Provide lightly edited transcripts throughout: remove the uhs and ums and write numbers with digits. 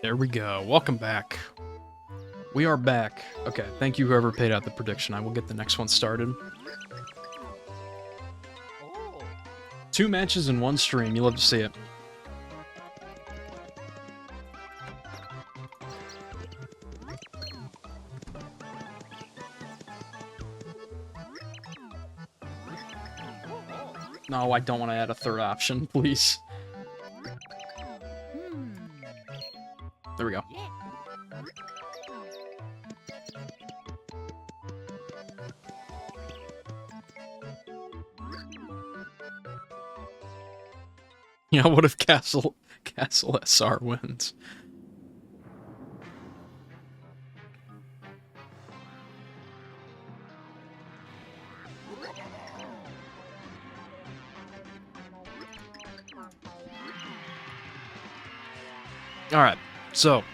There we go. Welcome back. We are back. Okay, thank you whoever paid out the prediction. I will get the next one started. 2 matches in 1 stream. You love to see it. No, I don't want to add a 3rd option, please. There we go. You know, what if Castle SR wins? Alright, so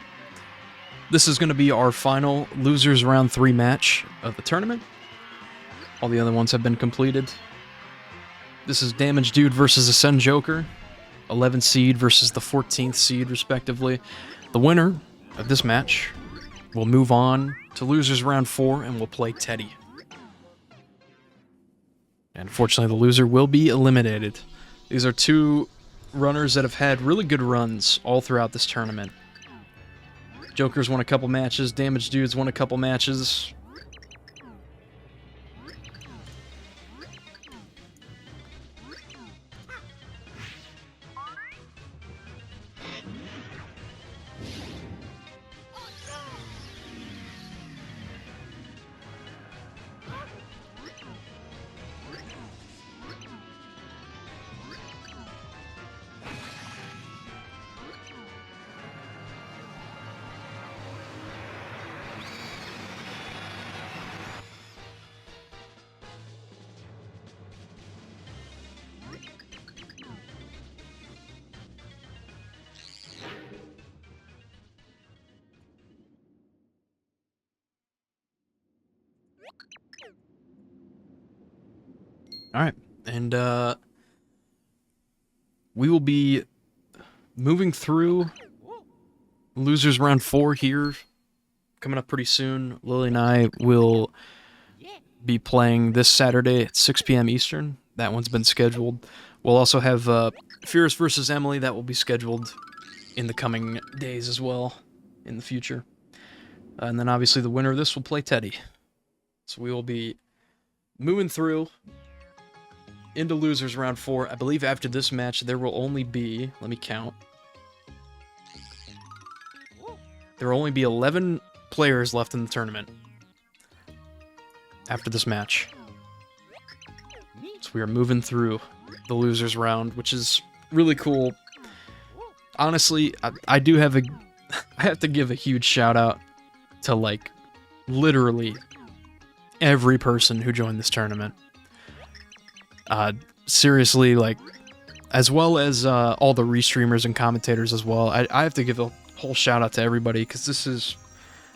this is going to be our final losers round 3 match of the tournament. All the other ones have been completed. This is dmgdude versus AscendJoker, 11th seed versus the 14th seed, respectively. The winner of this match will move on to losers round 4 and will play Teddy. And unfortunately, the loser will be eliminated. These are 2 runners that have had really good runs all throughout this tournament. Joker's won a couple matches, dmgdude's won a couple matches. Alright, and we will be moving through losers round 4 here, coming up pretty soon. Lily and I will be playing this Saturday at 6 p.m. Eastern. That one's been scheduled. We'll also have Fierce versus Emily. That will be scheduled in the coming days as well, in the future. And then obviously the winner of this will play Teddy. So we will be moving through into losers round 4. I believe after this match there will only be, let me count, there will only be 11 players left in the tournament after this match. So we are moving through the losers round, which is really cool. Honestly, I do have a I have to give a huge shout out to, like, literally every person who joined this tournament. Seriously, like, as well as all the restreamers and commentators as well. I have to give a whole shout out to everybody, because this is,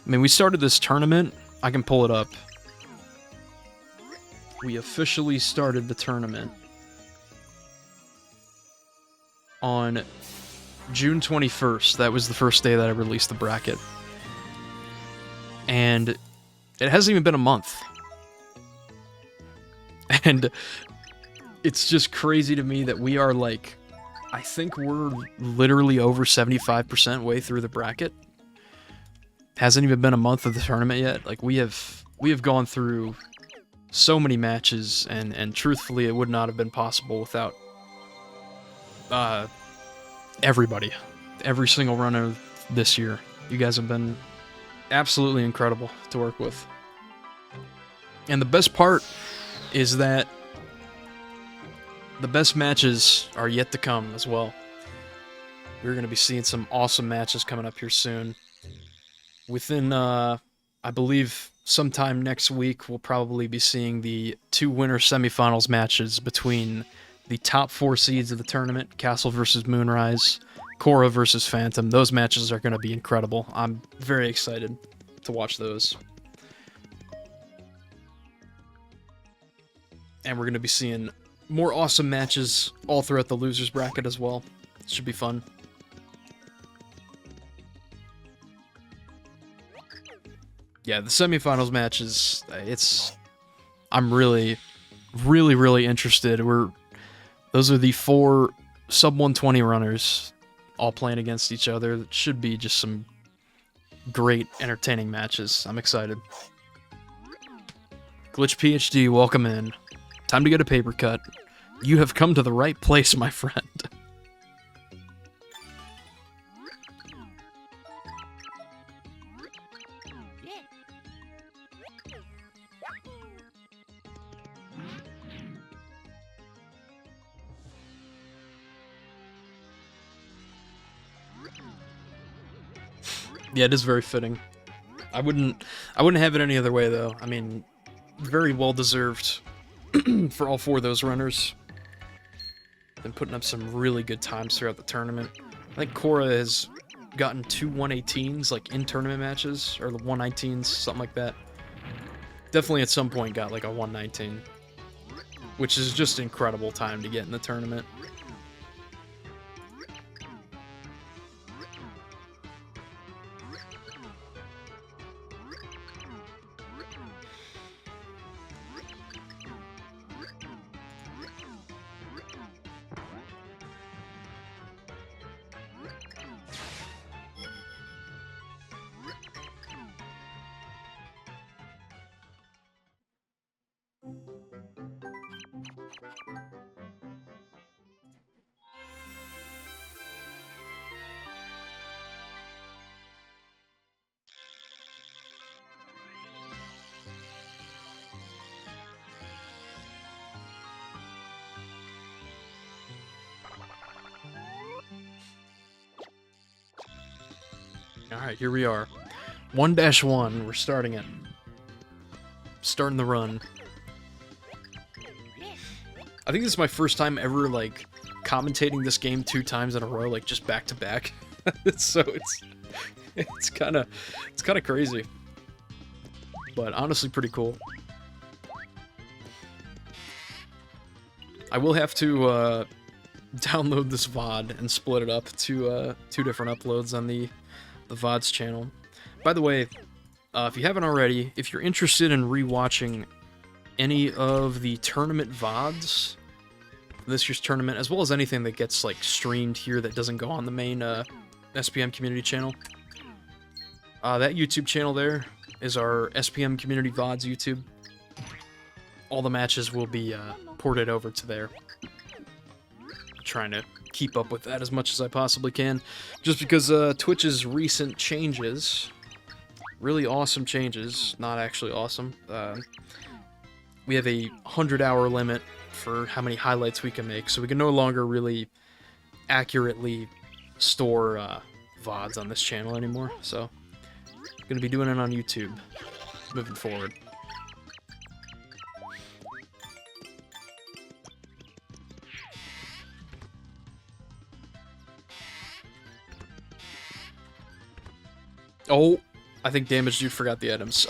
I mean, we started this tournament, I can pull it up. We officially started the tournament on June 21st. That was the first day that I released the bracket. And it hasn't even been a month. And it's just crazy to me that we are, like, I think we're literally over 75% way through the bracket. Hasn't even been a month of the tournament yet. Like, we have gone through so many matches, and truthfully, it would not have been possible without everybody. Every single runner this year. You guys have been absolutely incredible to work with. And the best part is that the best matches are yet to come as well. We're going to be seeing some awesome matches coming up here soon. Within, I believe, sometime next week, we'll probably be seeing the 2 winner semifinals matches between the top 4 seeds of the tournament, Castle versus Moonrise, Korra versus Phantom. Those matches are going to be incredible. I'm very excited to watch those. And we're going to be seeing more awesome matches all throughout the losers bracket as well. It should be fun. Yeah, the semifinals matches, I'm really, really, really interested. Those are the 4 sub 120 runners all playing against each other. It should be just some great, entertaining matches. I'm excited. Glitch PhD, welcome in. Time to get a paper cut. You have come to the right place, my friend. Yeah, it is very fitting. I wouldn't have it any other way though. I mean, very well deserved for all 4 of those runners. Been putting up some really good times throughout the tournament. I think Cora has gotten 2 118s like in tournament matches, or the 119s, something like that. Definitely at some point got like a 119, which is just incredible time to get in the tournament. Alright, here we are. 1-1, we're starting it. Starting the run. I think this is my first time ever, like, commentating this game 2 times in a row, like, just back to back. So it's kind of crazy. But honestly pretty cool. I will have to, download this VOD and split it up to, 2 different uploads on the VOD's channel. By the way, if you haven't already, if you're interested in rewatching any of the tournament VODs, this year's tournament, as well as anything that gets like streamed here that doesn't go on the main SPM community channel, that YouTube channel there is our SPM community VODs YouTube. All the matches will be ported over to there. I'm trying to keep up with that as much as I possibly can, just because Twitch's recent changes, really awesome changes, not actually awesome. We have a 100-hour limit for how many highlights we can make, so we can no longer really accurately store VODs on this channel anymore, so I'm going to be doing it on YouTube moving forward. Oh, I think dmgdude forgot the items.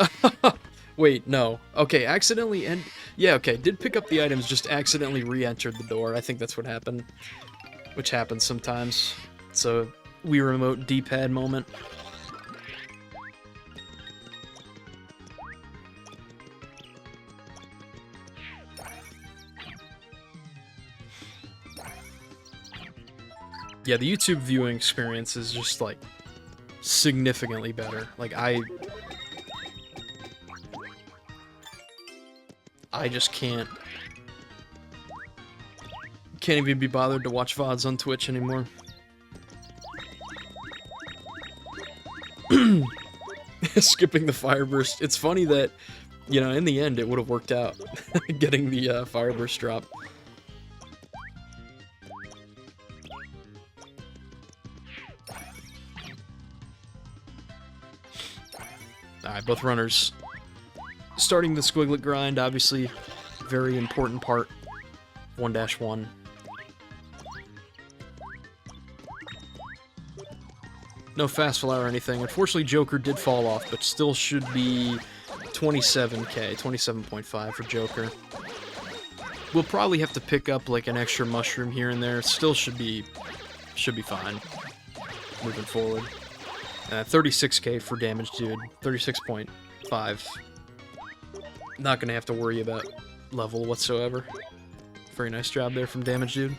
Wait, no. Okay, accidentally yeah, okay, did pick up the items, just accidentally re-entered the door. I think that's what happened. Which happens sometimes. It's a Wii Remote D-pad moment. Yeah, the YouTube viewing experience is just, like, significantly better. Like, I just can't even be bothered to watch VODs on Twitch anymore. Skipping the fireburst. It's funny that, you know, in the end it would have worked out getting the fireburst drop. Alright, both runners starting the squiglet grind, obviously, very important part. 1-1. No fast flower or anything. Unfortunately, Joker did fall off, but still should be 27k, 27.5 for Joker. We'll probably have to pick up like an extra mushroom here and there. Still should be fine moving forward. 36k for damage, dude. 36.5. Not gonna have to worry about level whatsoever. Very nice job there from damage, dude.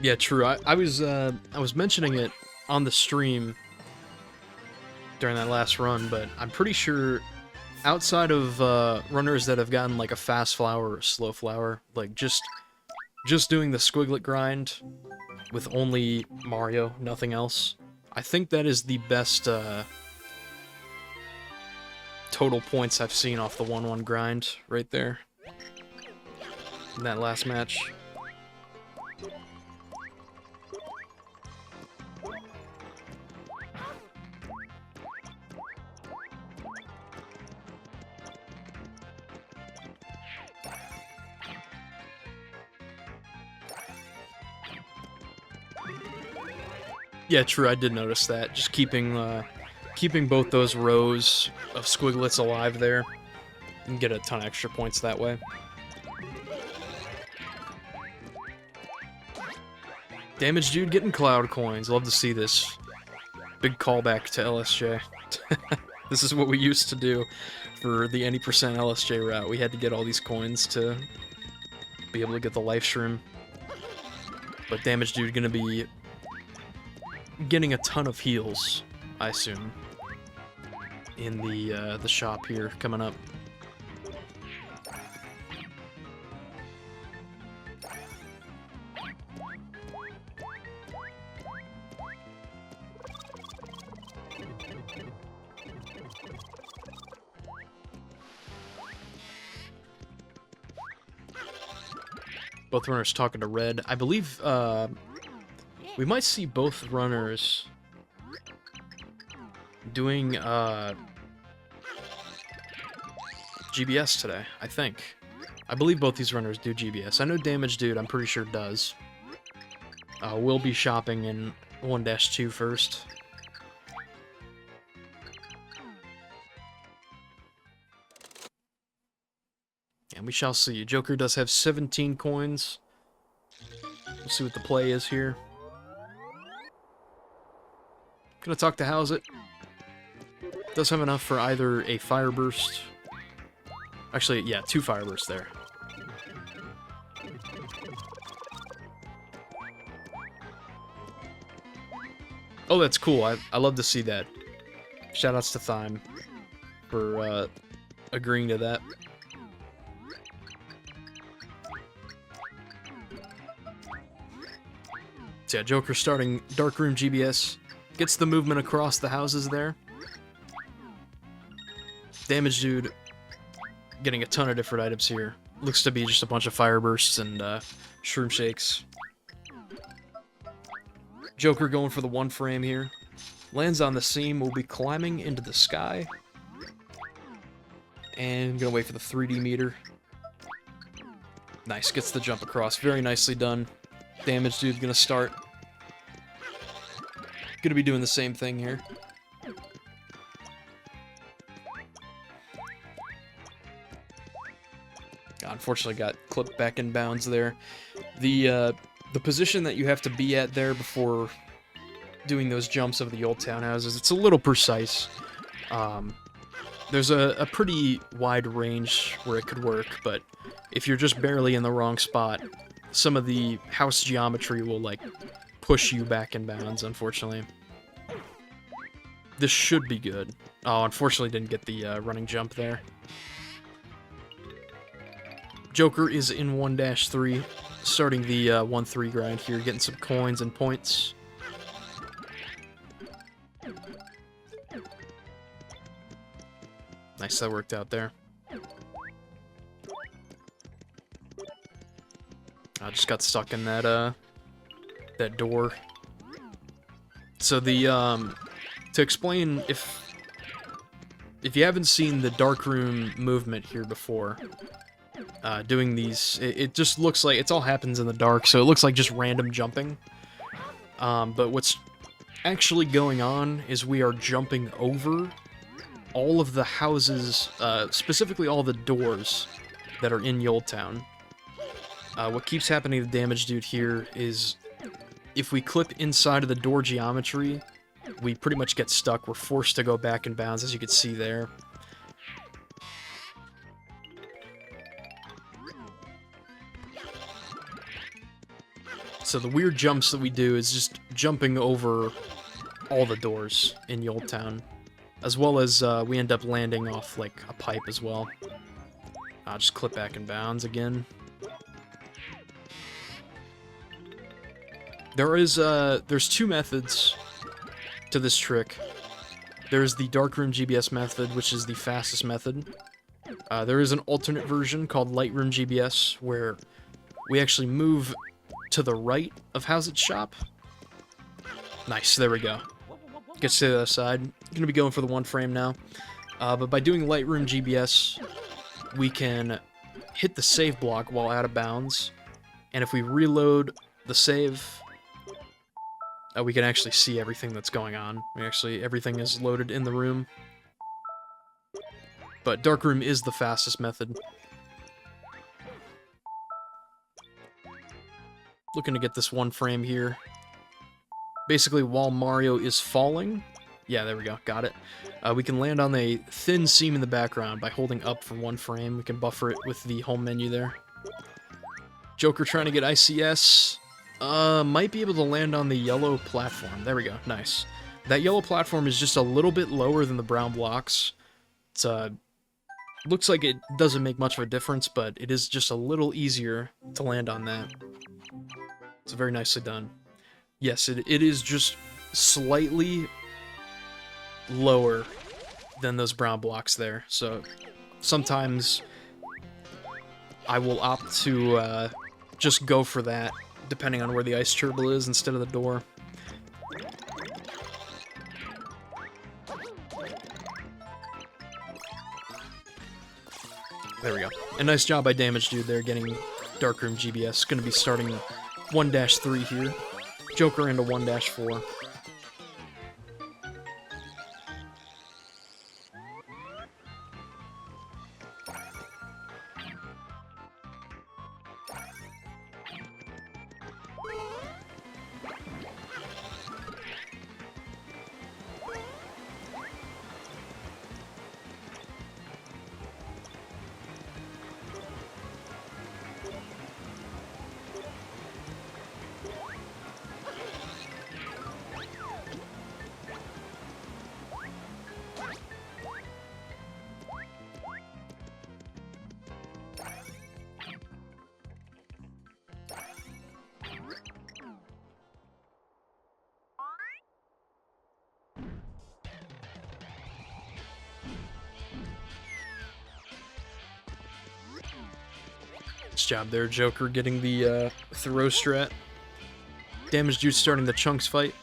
Yeah, true. I was mentioning it on the stream during that last run, but I'm pretty sure outside of runners that have gotten like a fast flower or a slow flower, like just doing the squiglet grind with only Mario, nothing else, I think that is the best total points I've seen off the 1-1 grind right there in that last match. Yeah, true, I did notice that. Just keeping both those rows of squiglets alive there, and get a ton of extra points that way. Damage Dude getting cloud coins. Love to see this. Big callback to LSJ. This is what we used to do for the any % LSJ route. We had to get all these coins to be able to get the life shroom. But Damage Dude gonna be getting a ton of heals, I assume, in the shop here coming up. Both runners talking to Red. I believe we might see both runners doing GBS today, I think. I believe both these runners do GBS. I know Damage Dude, I'm pretty sure does. We'll be shopping in 1-2 first. And we shall see. Joker does have 17 coins. We'll see what the play is here. Gonna talk to How's It. Does have enough for either a fire burst. Actually, yeah, 2 fire bursts there. Oh, that's cool. I love to see that. Shoutouts to Thyme for agreeing to that. So yeah, Joker starting Dark Room GBS. Gets the movement across the houses there. Damage Dude getting a ton of different items here. Looks to be just a bunch of fire bursts and shroom shakes. Joker going for the 1 frame here. Lands on the seam, will be climbing into the sky. And gonna wait for the 3D meter. Nice, gets the jump across. Very nicely done. Damage Dude gonna start. Gonna be doing the same thing here. Unfortunately got clipped back in bounds there. The position that you have to be at there before doing those jumps of the old townhouses, it's a little precise. There's a pretty wide range where it could work, but if you're just barely in the wrong spot, some of the house geometry will, like, push you back in bounds, unfortunately. This should be good. Oh, unfortunately didn't get the running jump there. Joker is in 1-3, starting the 1-3 grind here, getting some coins and points. Nice, that worked out there. I just got stuck in that that door. So the to explain, if you haven't seen the darkroom movement here before, doing these, it just looks like, it all happens in the dark, so it looks like just random jumping. But what's actually going on is we are jumping over all of the houses, specifically all the doors that are in Yoldtown. What keeps happening to Damage Dude here is if we clip inside of the door geometry, we pretty much get stuck. We're forced to go back in bounds, as you can see there. So the weird jumps that we do is just jumping over all the doors in Yoldtown, as well as we end up landing off like a pipe as well. I'll just clip back in bounds again. There's two methods to this trick. There's the Darkroom GBS method, which is the fastest method. There is an alternate version called Lightroom GBS, where we actually move to the right of How's Shop. Nice, there we go. Gets to the other side. Gonna be going for the one frame now. But by doing Lightroom GBS, we can hit the save block while out of bounds, and if we reload the save, we can actually see everything that's going on. Everything is loaded in the room. But Darkroom is the fastest method. Looking to get this one frame here. Basically, while Mario is falling... Yeah, there we go. Got it. We can land on a thin seam in the background by holding up for one frame. We can buffer it with the home menu there. Joker trying to get ICS. Might be able to land on the yellow platform. There we go. Nice. That yellow platform is just a little bit lower than the brown blocks. It's, looks like it doesn't make much of a difference, but it is just a little easier to land on that. It's very nicely done. Yes, it is just slightly lower than those brown blocks there, so sometimes I will opt to just go for that, depending on where the ice turtle is instead of the door. There we go. A nice job by Damage Dude there, getting Darkroom GBS. Going to be starting 1-3 here. Joker into 1-4. Nice job there, Joker, getting the throw strat. Damage Dude starting the chunks fight.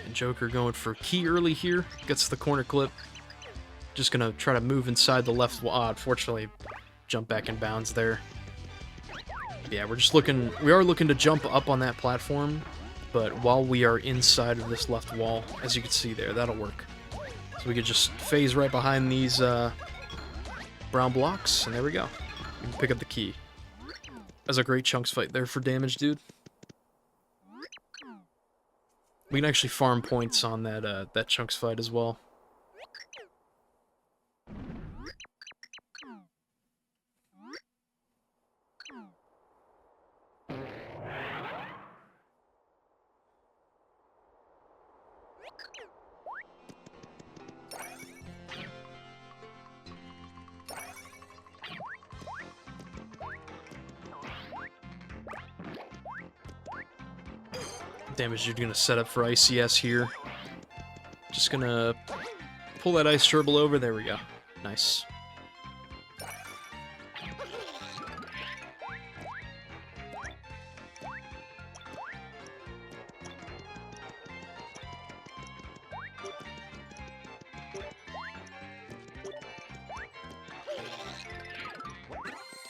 And Joker going for key early here. Gets the corner clip. Just gonna try to move inside the left wall. Unfortunately, jump back in bounds there. Yeah, we are looking to jump up on that platform, but while we are inside of this left wall, as you can see there, that'll work. So we could just phase right behind these brown blocks, and there we go. We can pick up the key. That's a great chunks fight there for Damage Dude. We can actually farm points on that chunks fight as well. Damage Dude gonna set up for ICS here. Just gonna pull that ice turtle over. There we go. Nice.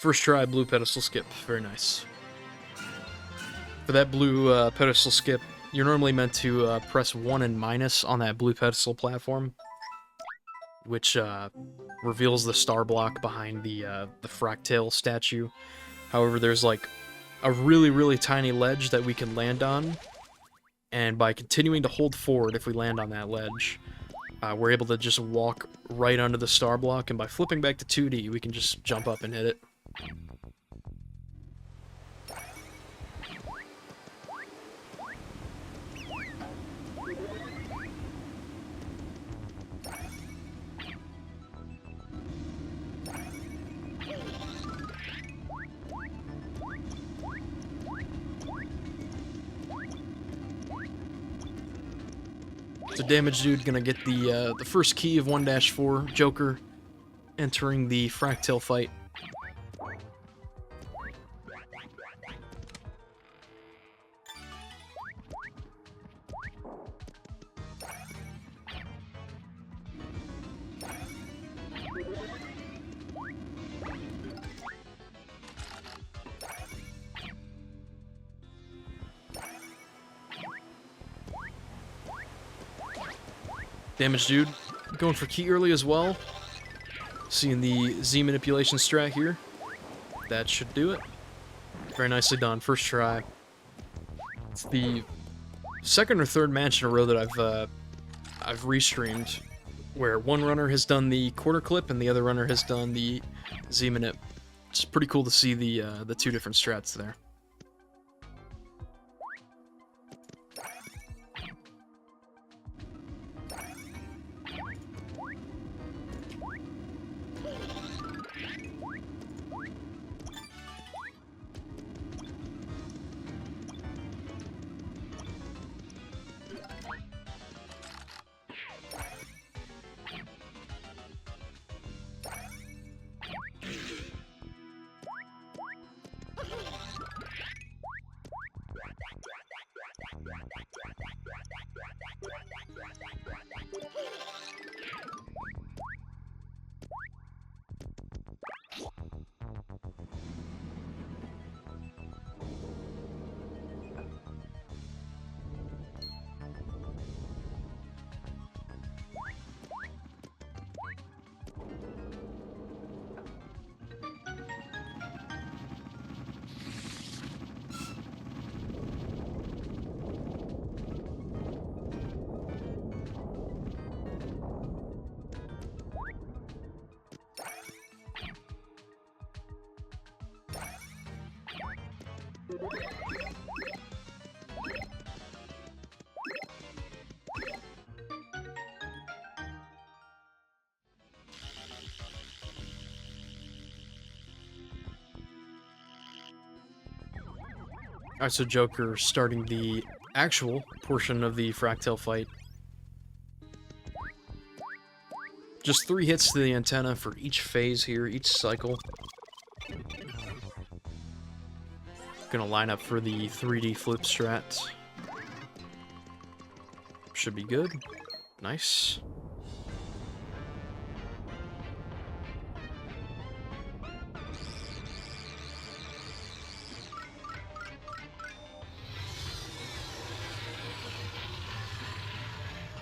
First try, blue pedestal skip. Very nice. For that blue pedestal skip, you're normally meant to press 1 and minus on that blue pedestal platform, which reveals the star block behind the Fractale statue. However, there's like a really, really tiny ledge that we can land on, and by continuing to hold forward, if we land on that ledge, we're able to just walk right under the star block, and by flipping back to 2D, we can just jump up and hit it. So Damage Dude gonna get the first key of 1-4 Joker, entering the Fractale fight. Damage Dude going for key early as well. Seeing the Z manipulation strat here. That should do it. Very nicely done. First try. It's the second or third match in a row that I've restreamed where one runner has done the quarter clip and the other runner has done the Z manip. It's pretty cool to see the two different strats there. Alright, so Joker starting the actual portion of the Fractale fight. Just 3 hits to the antenna for each phase here, each cycle. Gonna line up for the 3D flip strat. Should be good. Nice.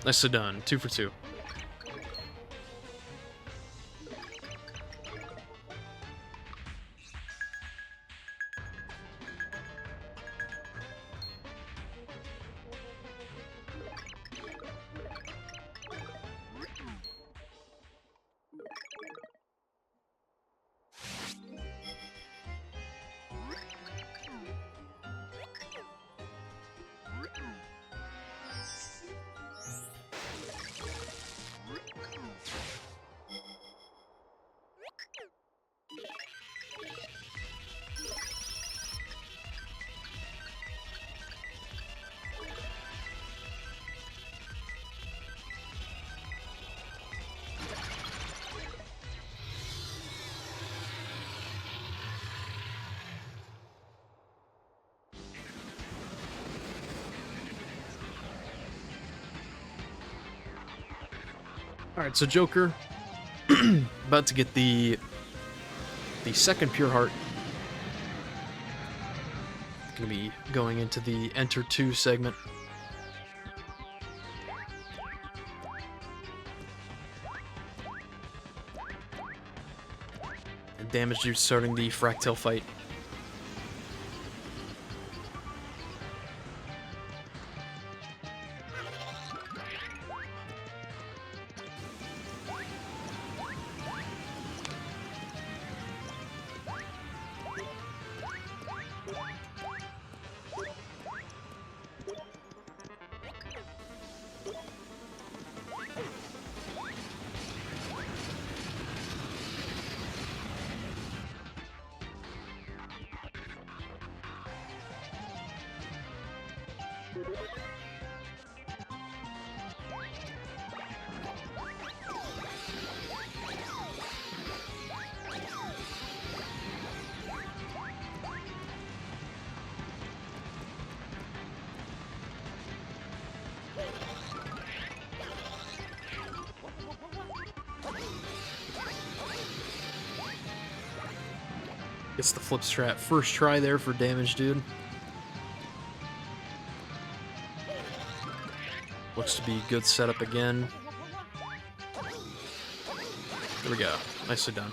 Nicely done. 2 for 2. Alright, so Joker, about to get the The second Pure Heart going to be going into the Enter 2 segment. And dmgdude starting the Fractal fight. Gets the flip strat. First try there for dmgdude. Looks to be good setup again. There we go. Nicely done.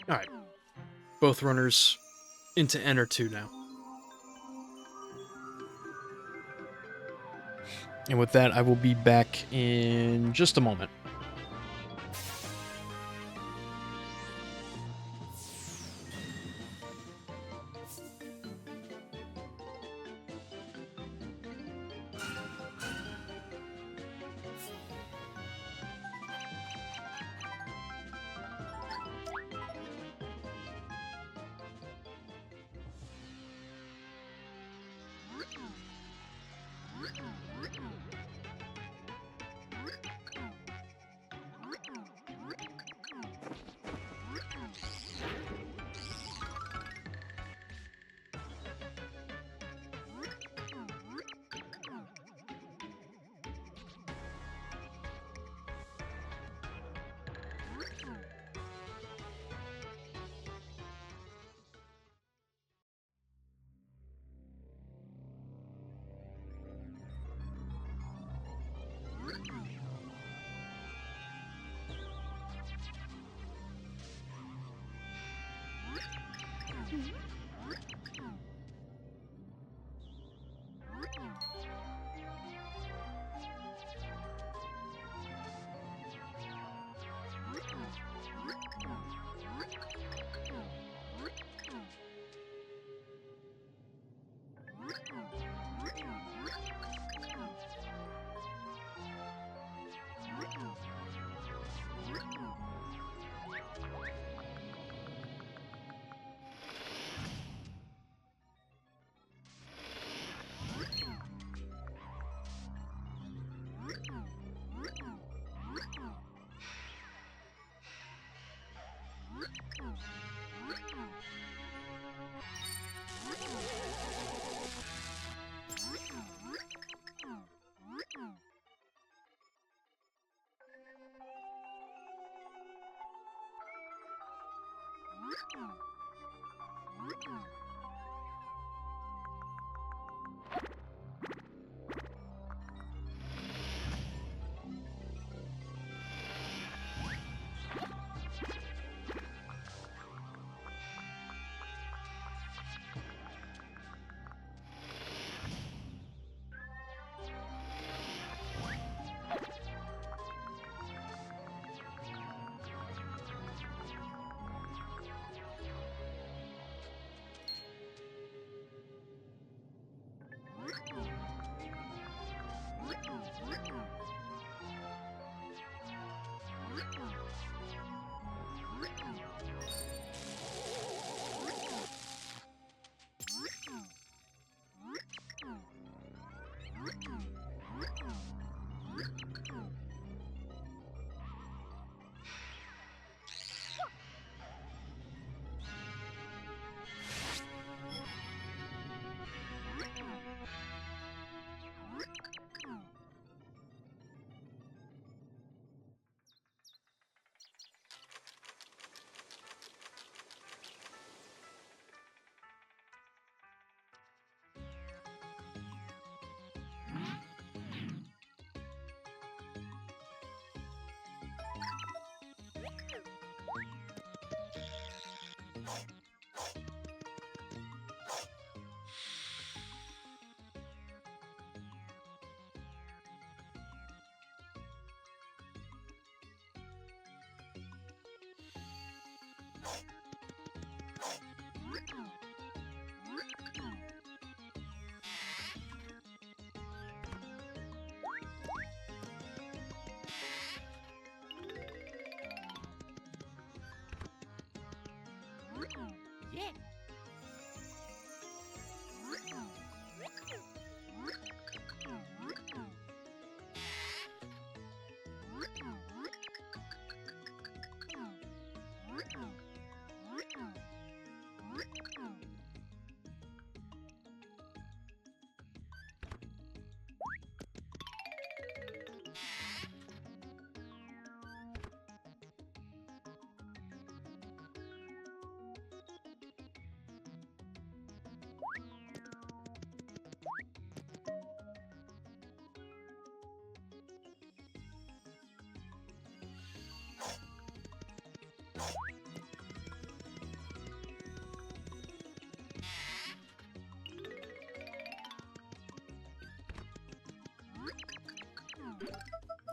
Alright. Both runners into Enter 2 now. And with that, I will be back in just a moment.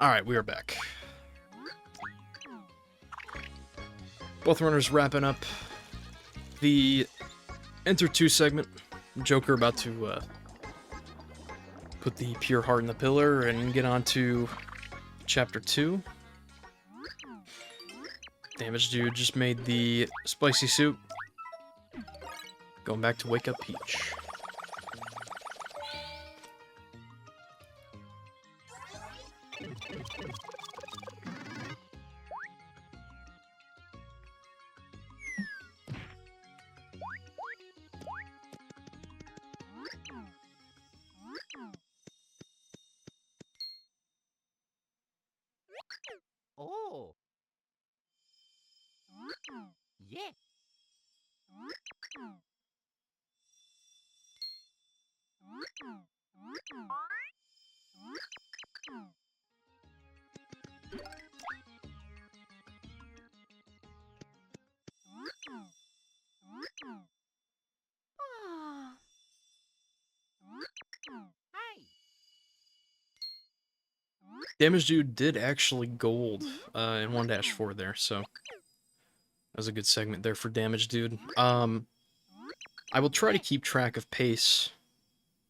Alright, we are back. Both runners wrapping up the Enter 2 segment. Joker about to put the pure heart in the pillar and get on to Chapter 2. Damage Dude just made the spicy soup. Going back to Wake Up Peach. Oh. Yeah. Ah. Hi. Damage Dude did actually gold in 1-4 there, so that was a good segment there for Damage Dude. I will try to keep track of pace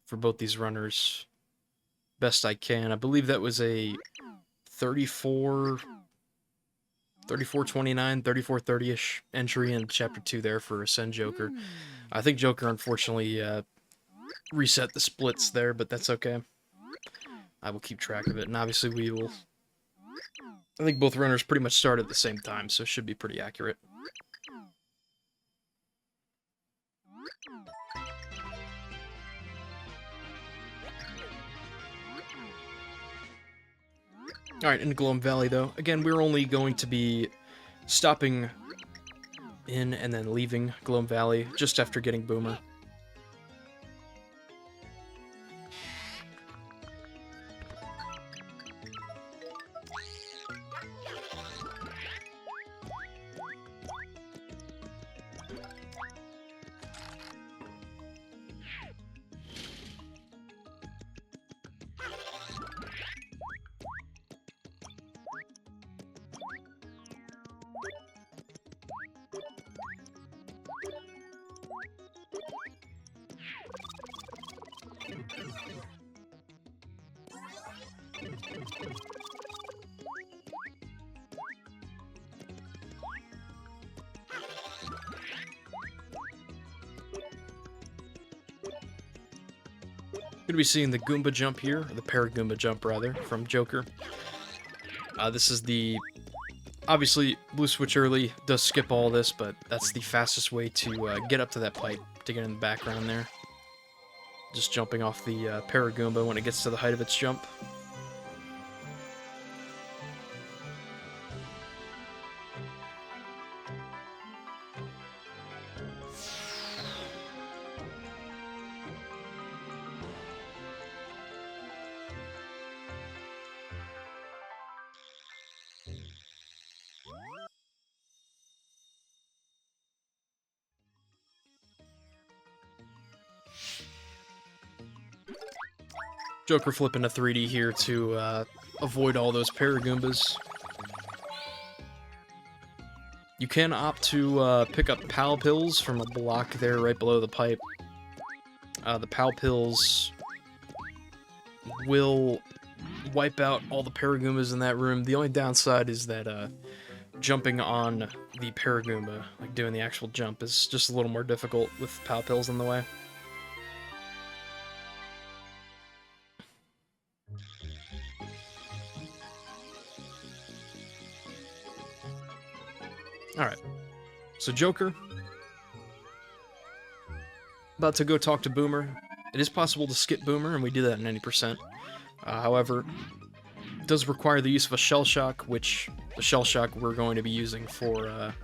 for both these runners best I can. I believe that was a 34, 34-29, 34-30-ish entry in Chapter 2 there for AscendJoker. I think Joker unfortunately reset the splits there, but that's okay. I will keep track of it, and obviously we will... I think both runners pretty much start at the same time, so it should be pretty accurate. Alright, into Gloam Valley, though. Again, we're only going to be stopping in and then leaving Gloam Valley just after getting Boomer. Going to be seeing the Goomba jump here, or the Paragoomba jump rather, from Joker. This is the... Obviously, Blue Switch early does skip all this, but that's the fastest way to get up to that pipe, to get in the background there. Just jumping off the Paragoomba when it gets to the height of its jump. Joker flipping to 3D here to avoid all those Paragoombas. You can opt to pick up Pal Pills from a block there right below the pipe. The Pal Pills will wipe out all the Paragoombas in that room. The only downside is that jumping on the Paragoomba, like doing the actual jump, is just a little more difficult with Pal Pills in the way. Alright, so Joker, about to go talk to Boomer. It is possible to skip Boomer, and we do that in 90%. However, it does require the use of a Shell Shock, which the Shell Shock we're going to be using for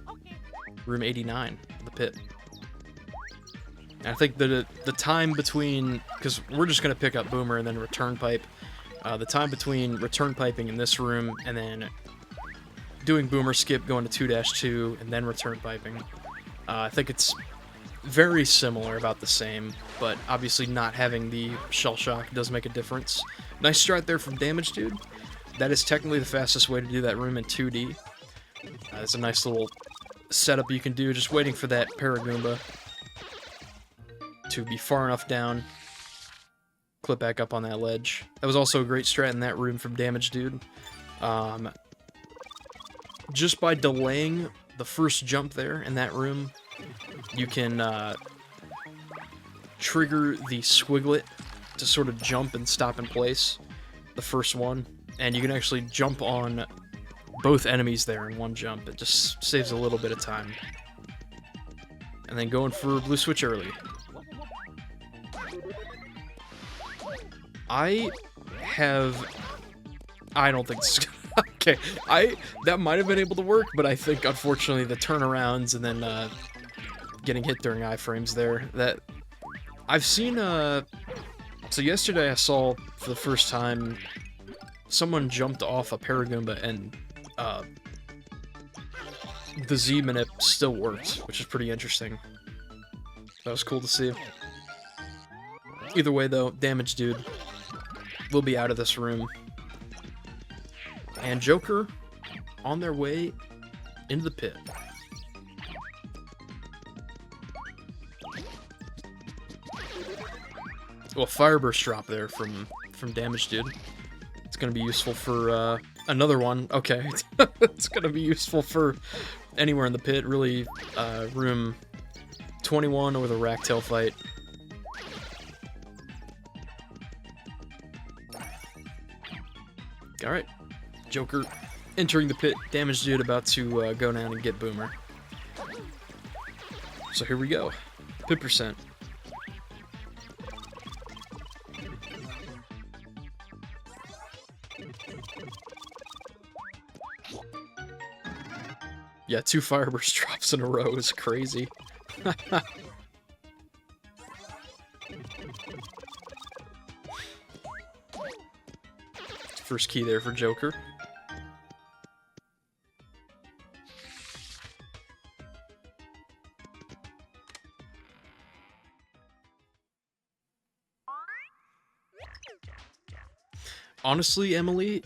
room 89, the pit. And I think the time between, because we're just going to pick up Boomer and then return pipe, the time between return piping in this room and then doing Boomer skip, going to 2-2, and then return piping, I think it's very similar, about the same, but obviously not having the Shell Shock does make a difference. Nice strat there from dmgdude. That is technically the fastest way to do that room in 2D. It's a nice little setup you can do, just waiting for that Paragoomba to be far enough down, clip back up on that ledge. That was also a great strat in that room from dmgdude. Just by delaying the first jump there in that room, you can trigger the Squiglet to sort of jump and stop in place, the first one, and you can actually jump on both enemies there in one jump. It just saves a little bit of time. And then going for blue switch early. I don't think this is okay, that might have been able to work, but I think, unfortunately, the turnarounds and then getting hit during iframes there, that I've seen, so yesterday I saw, for the first time, someone jumped off a Paragoomba and the Z-manip still worked, which is pretty interesting. That was cool to see. Either way, though, dmgdude will be out of this room. And Joker on their way into the pit. Well, Fireburst drop there from dmgdude. It's going to be useful for another one. Okay, it's going to be useful for anywhere in the pit, really. Room 21 or the Racktail fight. Alright, Joker entering the pit, dmgdude about to go down and get Boomer. So here we go, pit percent. Yeah, 2 Fireburst drops in a row is crazy. First key there for Joker. Honestly, Emily,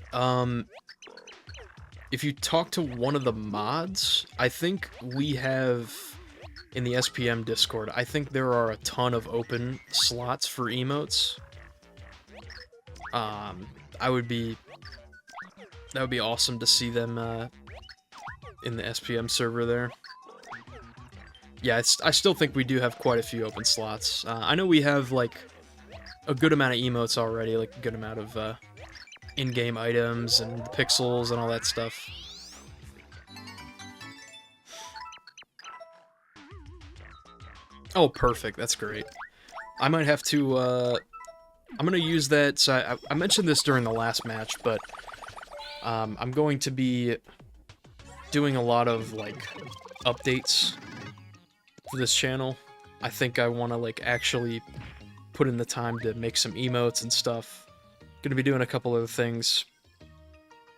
if you talk to one of the mods, I think we have, in the SPM Discord, I think there are a ton of open slots for emotes. That would be awesome to see them in the SPM server there. Yeah, I still think we do have quite a few open slots. I know we have, like, a good amount of emotes already, like a good amount of in-game items and pixels and all that stuff. Oh, perfect. That's great. I might have to, I'm gonna use that, so I mentioned this during the last match, but I'm going to be doing a lot of, like, updates for this channel. I think I want to, like, actually put in the time to make some emotes and stuff. Gonna be doing a couple other things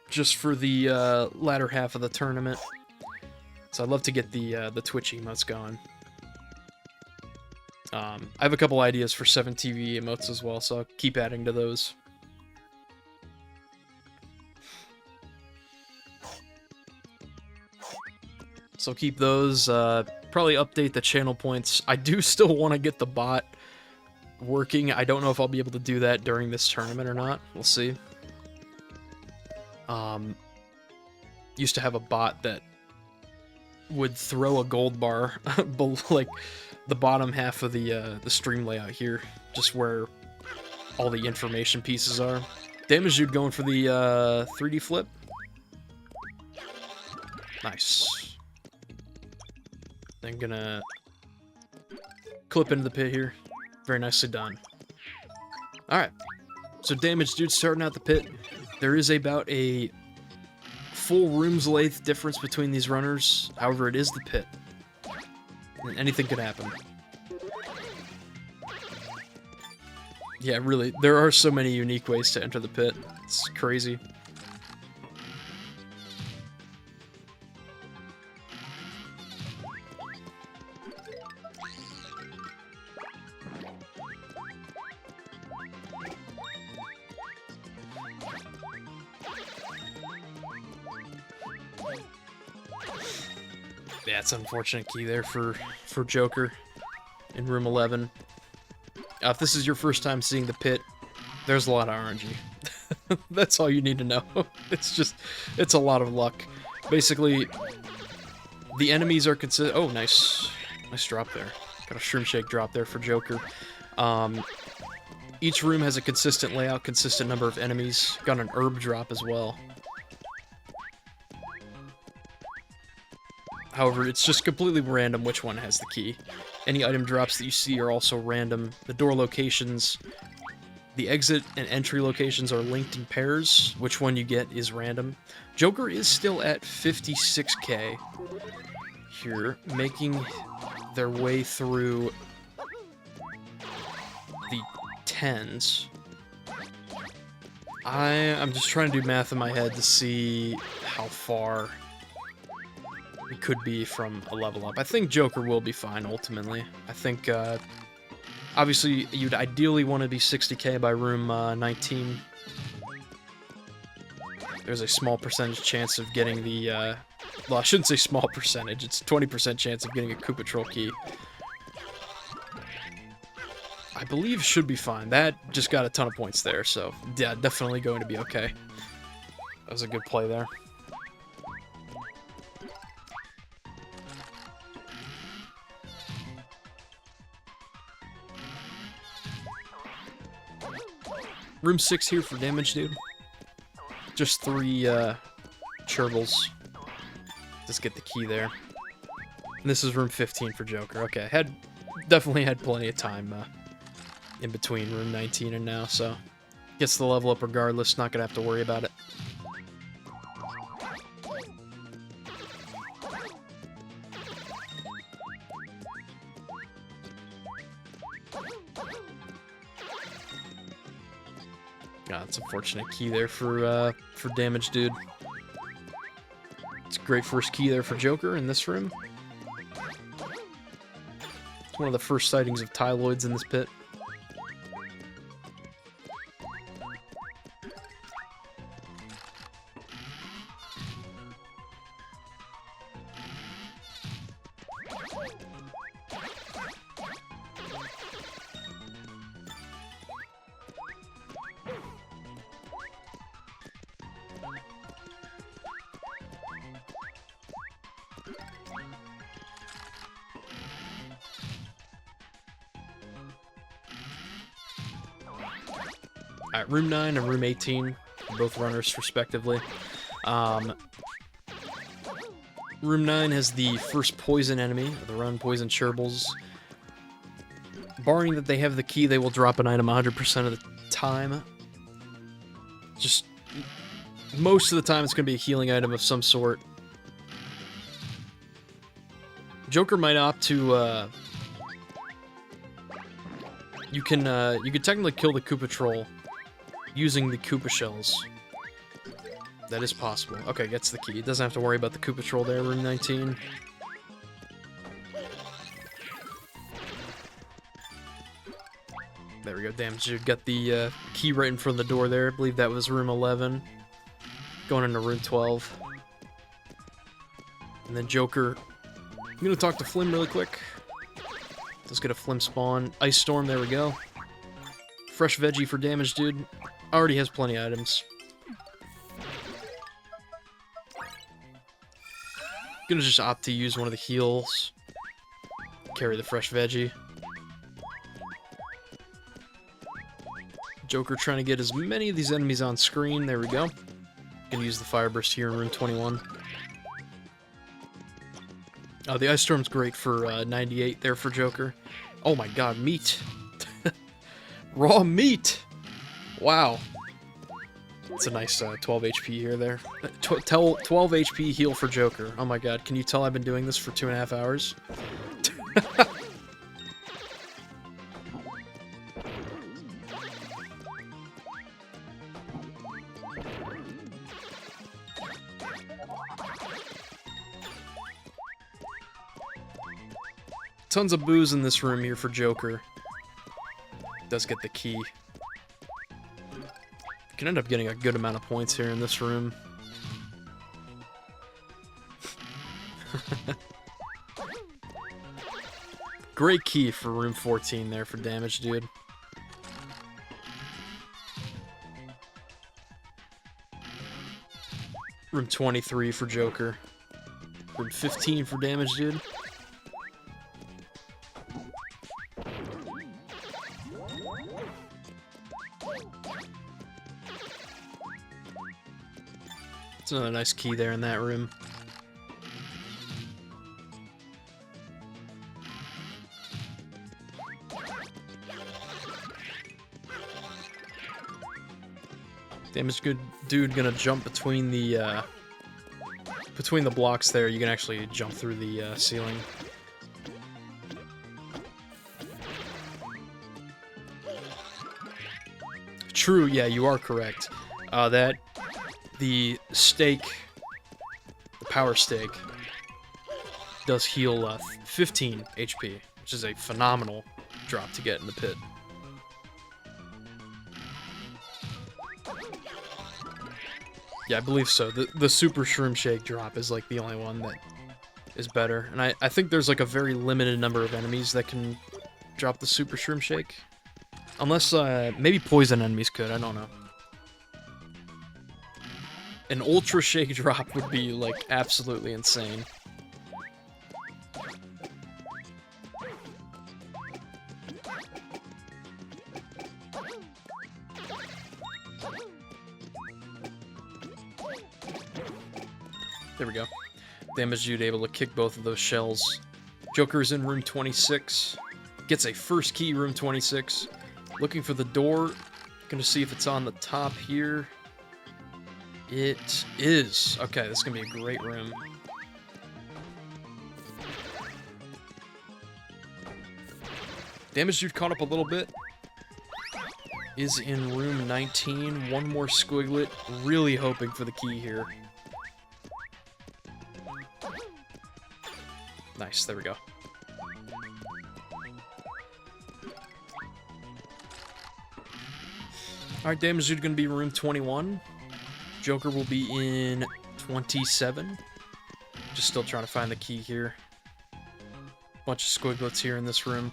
just for the latter half of the tournament. So I'd love to get the Twitch emotes going. I have a couple ideas for 7TV emotes as well, so I'll keep adding to those. So keep those. Probably update the channel points. I do still want to get the bot working. I don't know if I'll be able to do that during this tournament or not. We'll see. Used to have a bot that would throw a gold bar like the bottom half of the stream layout here, just where all the information pieces are. dmgdude going for the 3D flip. Nice. Then gonna clip into the pit here. Very nicely done. Alright. So dmgdude starting out the pit. There is about a full room's length difference between these runners. However, it is the pit. And anything could happen. Yeah, really, there are so many unique ways to enter the pit. It's crazy. Yeah, it's an unfortunate key there for Joker in room 11. If this is your first time seeing the pit, there's a lot of RNG. That's all you need to know. It's a lot of luck. Basically, the enemies are consistent. Oh, nice drop there. Got a shroom shake drop there for Joker. Each room has a consistent layout, consistent number of enemies. Got an herb drop as well. However, it's just completely random which one has the key. Any item drops that you see are also random. The door locations, the exit and entry locations are linked in pairs. Which one you get is random. Joker is still at 56k here, making their way through the 10s. I'm just trying to do math in my head to see how far it could be from a level up. I think Joker will be fine, ultimately. I think, obviously, you'd ideally want to be 60k by room 19. There's a small percentage chance of getting the, well, I shouldn't say small percentage, it's 20% chance of getting a Koopa Troll key. I believe should be fine. That just got a ton of points there, so, yeah, definitely going to be okay. That was a good play there. Room 6 here for dmgdude. Just 3 Cherbils. Just get the key there. And this is room 15 for Joker. Okay, definitely had plenty of time in between room 19 and now, so gets the level up regardless. Not gonna have to worry about it. It's an unfortunate key there for dmgdude. It's a great first key there for Joker in this room. It's one of the first sightings of Tyloids in this pit. Alright, room 9 and room 18, both runners respectively. Room 9 has the first poison enemy of the run, Poison Cherbils. Barring that they have the key, they will drop an item 100% of the time. Just, most of the time it's going to be a healing item of some sort. Joker might opt to, you can technically kill the Koopa Troll using the Koopa Shells. That is possible. Okay, gets the key. Doesn't have to worry about the Koopa Troll there, room 19. There we go, dmgdude got the key right in front of the door there. I believe that was room 11. Going into room 12. And then Joker I'm gonna talk to Flim really quick. Let's get a Flim spawn. Ice Storm, there we go. Fresh veggie for damage, dude. Already has plenty of items. Gonna just opt to use one of the heals. Carry the fresh veggie. Joker trying to get as many of these enemies on screen. There we go. Gonna use the Fire Burst here in room 21. Oh, the Ice Storm's great for 98 there for Joker. Oh my god, meat. Raw meat! Wow. It's a nice 12 HP here there. 12 HP heal for Joker. Oh my god, can you tell I've been doing this for 2.5 hours? Tons of booze in this room here for Joker. Does get the key. Can end up getting a good amount of points here in this room. Great key for room 14 there for damage, dude. Room 23 for Joker. Room 15 for damage, dude. It's another nice key there in that room. Damage good dude gonna jump between the blocks there. You can actually jump through the ceiling. True, yeah, you are correct. That the stake, the power stake, does heal 15 HP, which is a phenomenal drop to get in the pit. Yeah, I believe so. The Super Shroom Shake drop is like the only one that is better. And I think there's like a very limited number of enemies that can drop the Super Shroom Shake. Unless, maybe poison enemies could, I don't know. An Ultra Shake drop would be, like, absolutely insane. There we go. Damage dude able to kick both of those shells. Joker's in room 26. Gets a first key, room 26. Looking for the door. Gonna see if it's on the top here. It is. Okay, this is gonna be a great room. Damage dude caught up a little bit. Is in room 19. One more squiglet. Really hoping for the key here. Nice, there we go. Alright, damage dude gonna be room 21. Joker will be in 27. Just still trying to find the key here. Bunch of squiglets here in this room.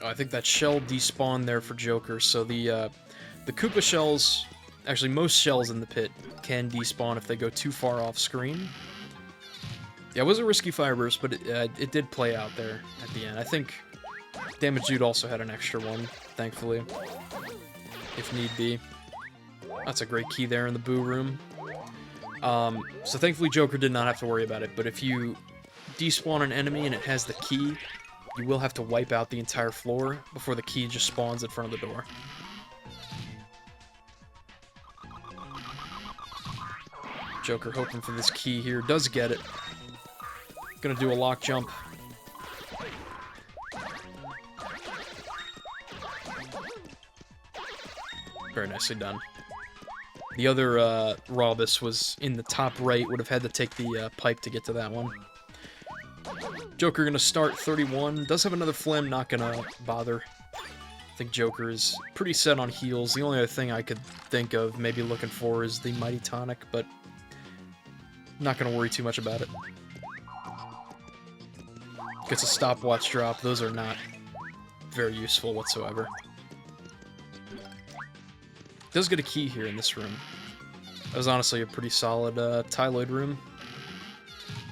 Oh, I think that shell despawned there for Joker, so the Koopa shells, actually most shells in the pit, can despawn if they go too far off screen. Yeah, it was a risky fire burst, but it did play out there at the end. I think Damage Dude also had an extra one, thankfully, if need be. That's a great key there in the Boo room. So thankfully Joker did not have to worry about it, but if you despawn an enemy and it has the key, you will have to wipe out the entire floor before the key just spawns in front of the door. Joker hoping for this key here. Does get it. Gonna do a lock jump. Very nicely done. The other Robus was in the top right. Would have had to take the pipe to get to that one. Joker gonna start 31. Does have another Phlegm, not gonna bother. I think Joker is pretty set on heals. The only other thing I could think of maybe looking for is the Mighty Tonic, but not gonna worry too much about it. Gets a stopwatch drop. Those are not very useful whatsoever. Does get a key here in this room. That was honestly a pretty solid Tyloid room.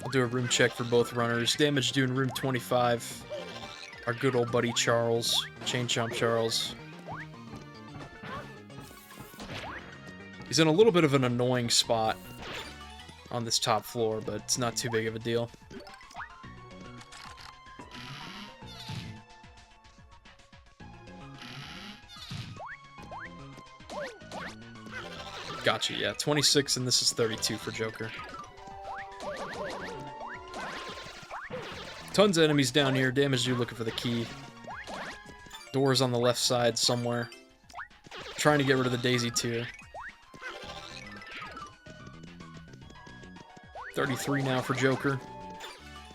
I'll do a room check for both runners. Damage due in room 25. Our good old buddy Charles. Chain Chomp Charles. He's in a little bit of an annoying spot on this top floor, but it's not too big of a deal. Gotcha, yeah. 26 and this is 32 for Joker. Tons of enemies down here. Damage due looking for the key. Doors on the left side somewhere. Trying to get rid of the Daisy tier. 33 now for Joker.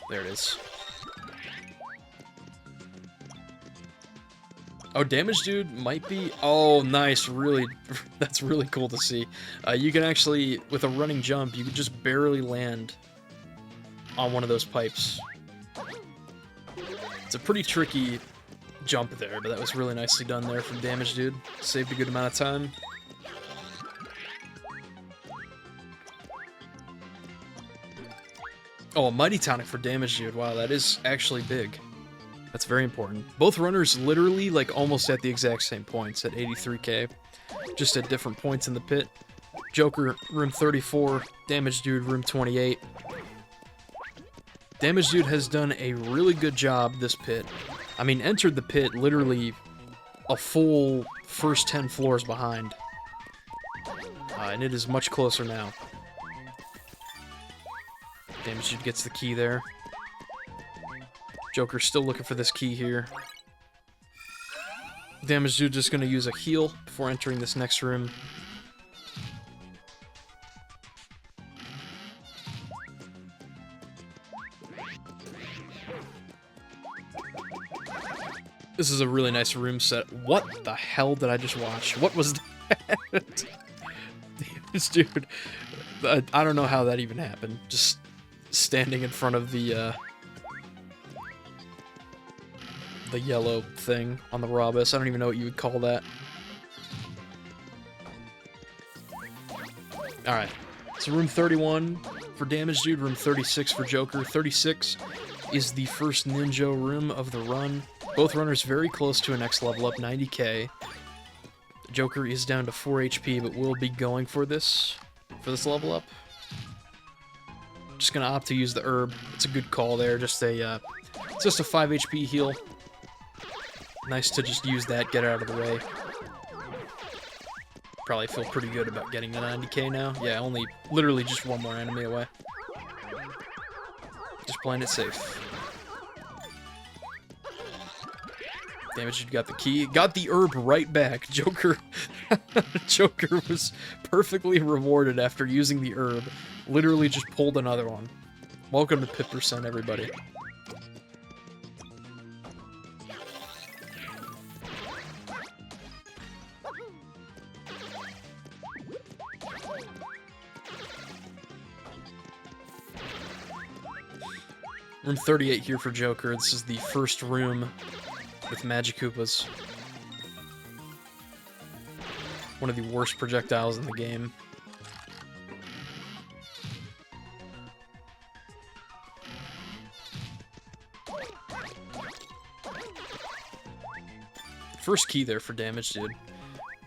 There it is. Oh, Damage Dude might be... Oh, nice. Really, that's really cool to see. You can actually, with a running jump, you can just barely land on one of those pipes. It's a pretty tricky jump there, but that was really nicely done there from Damage Dude. Saved a good amount of time. Oh, a Mighty Tonic for Damage Dude. Wow, that is actually big. That's very important. Both runners literally, like, almost at the exact same points at 83k. Just at different points in the pit. Joker, room 34. Damage Dude, room 28. Damage Dude has done a really good job this pit. I mean, entered the pit literally a full first 10 floors behind. And it is much closer now. Damage Dude gets the key there. Joker's still looking for this key here. Damage Dude just going to use a heal before entering this next room. This is a really nice room set. What the hell did I just watch? What was that? This dude, I don't know how that even happened. Just standing in front of the yellow thing on the Robus. I don't even know what you would call that. Alright, so room 31 for Damage Dude, room 36 for Joker. 36 is the first ninja room of the run. Both runners very close to a next level up, 90k. Joker is down to 4 HP, but will be going for this level up. Just gonna opt to use the herb. It's a good call there. Just a 5 HP heal. Nice to just use that, get it out of the way. Probably feel pretty good about getting to 90k now. Yeah, only literally just one more enemy away. Just playing it safe. Damage, you got the key. Got the herb right back. Joker Joker was perfectly rewarded after using the herb. Literally just pulled another one. Welcome to Pit Percent, everybody. Room 38 here for Joker. This is the first room with Magikoopas. One of the worst projectiles in the game. First key there for Damage Dude.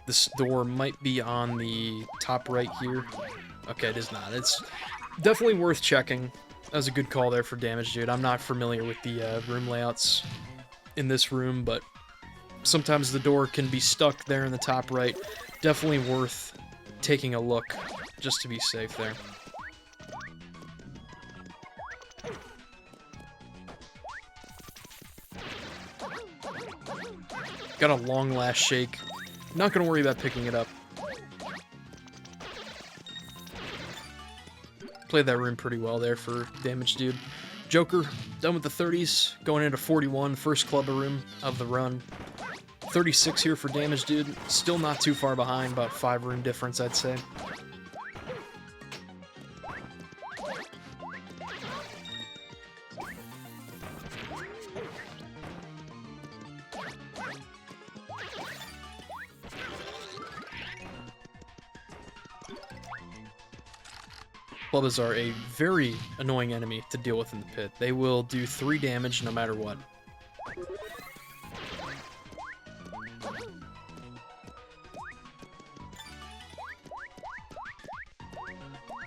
This door might be on the top right here. Okay, it is not. It's definitely worth checking. That was a good call there for Damage Dude. I'm not familiar with the room layouts in this room, but sometimes the door can be stuck there in the top right. Definitely worth taking a look just to be safe there. Got a long last shake. Not gonna worry about picking it up. Played that room pretty well there for Damage Dude. Joker, Done with the 30s, going into 41, first clubber room of the run. 36 here for Damage Dude, still not too far behind, about 5 room difference, I'd say. Clubbers are a very annoying enemy to deal with in the pit. They will do 3 damage no matter what.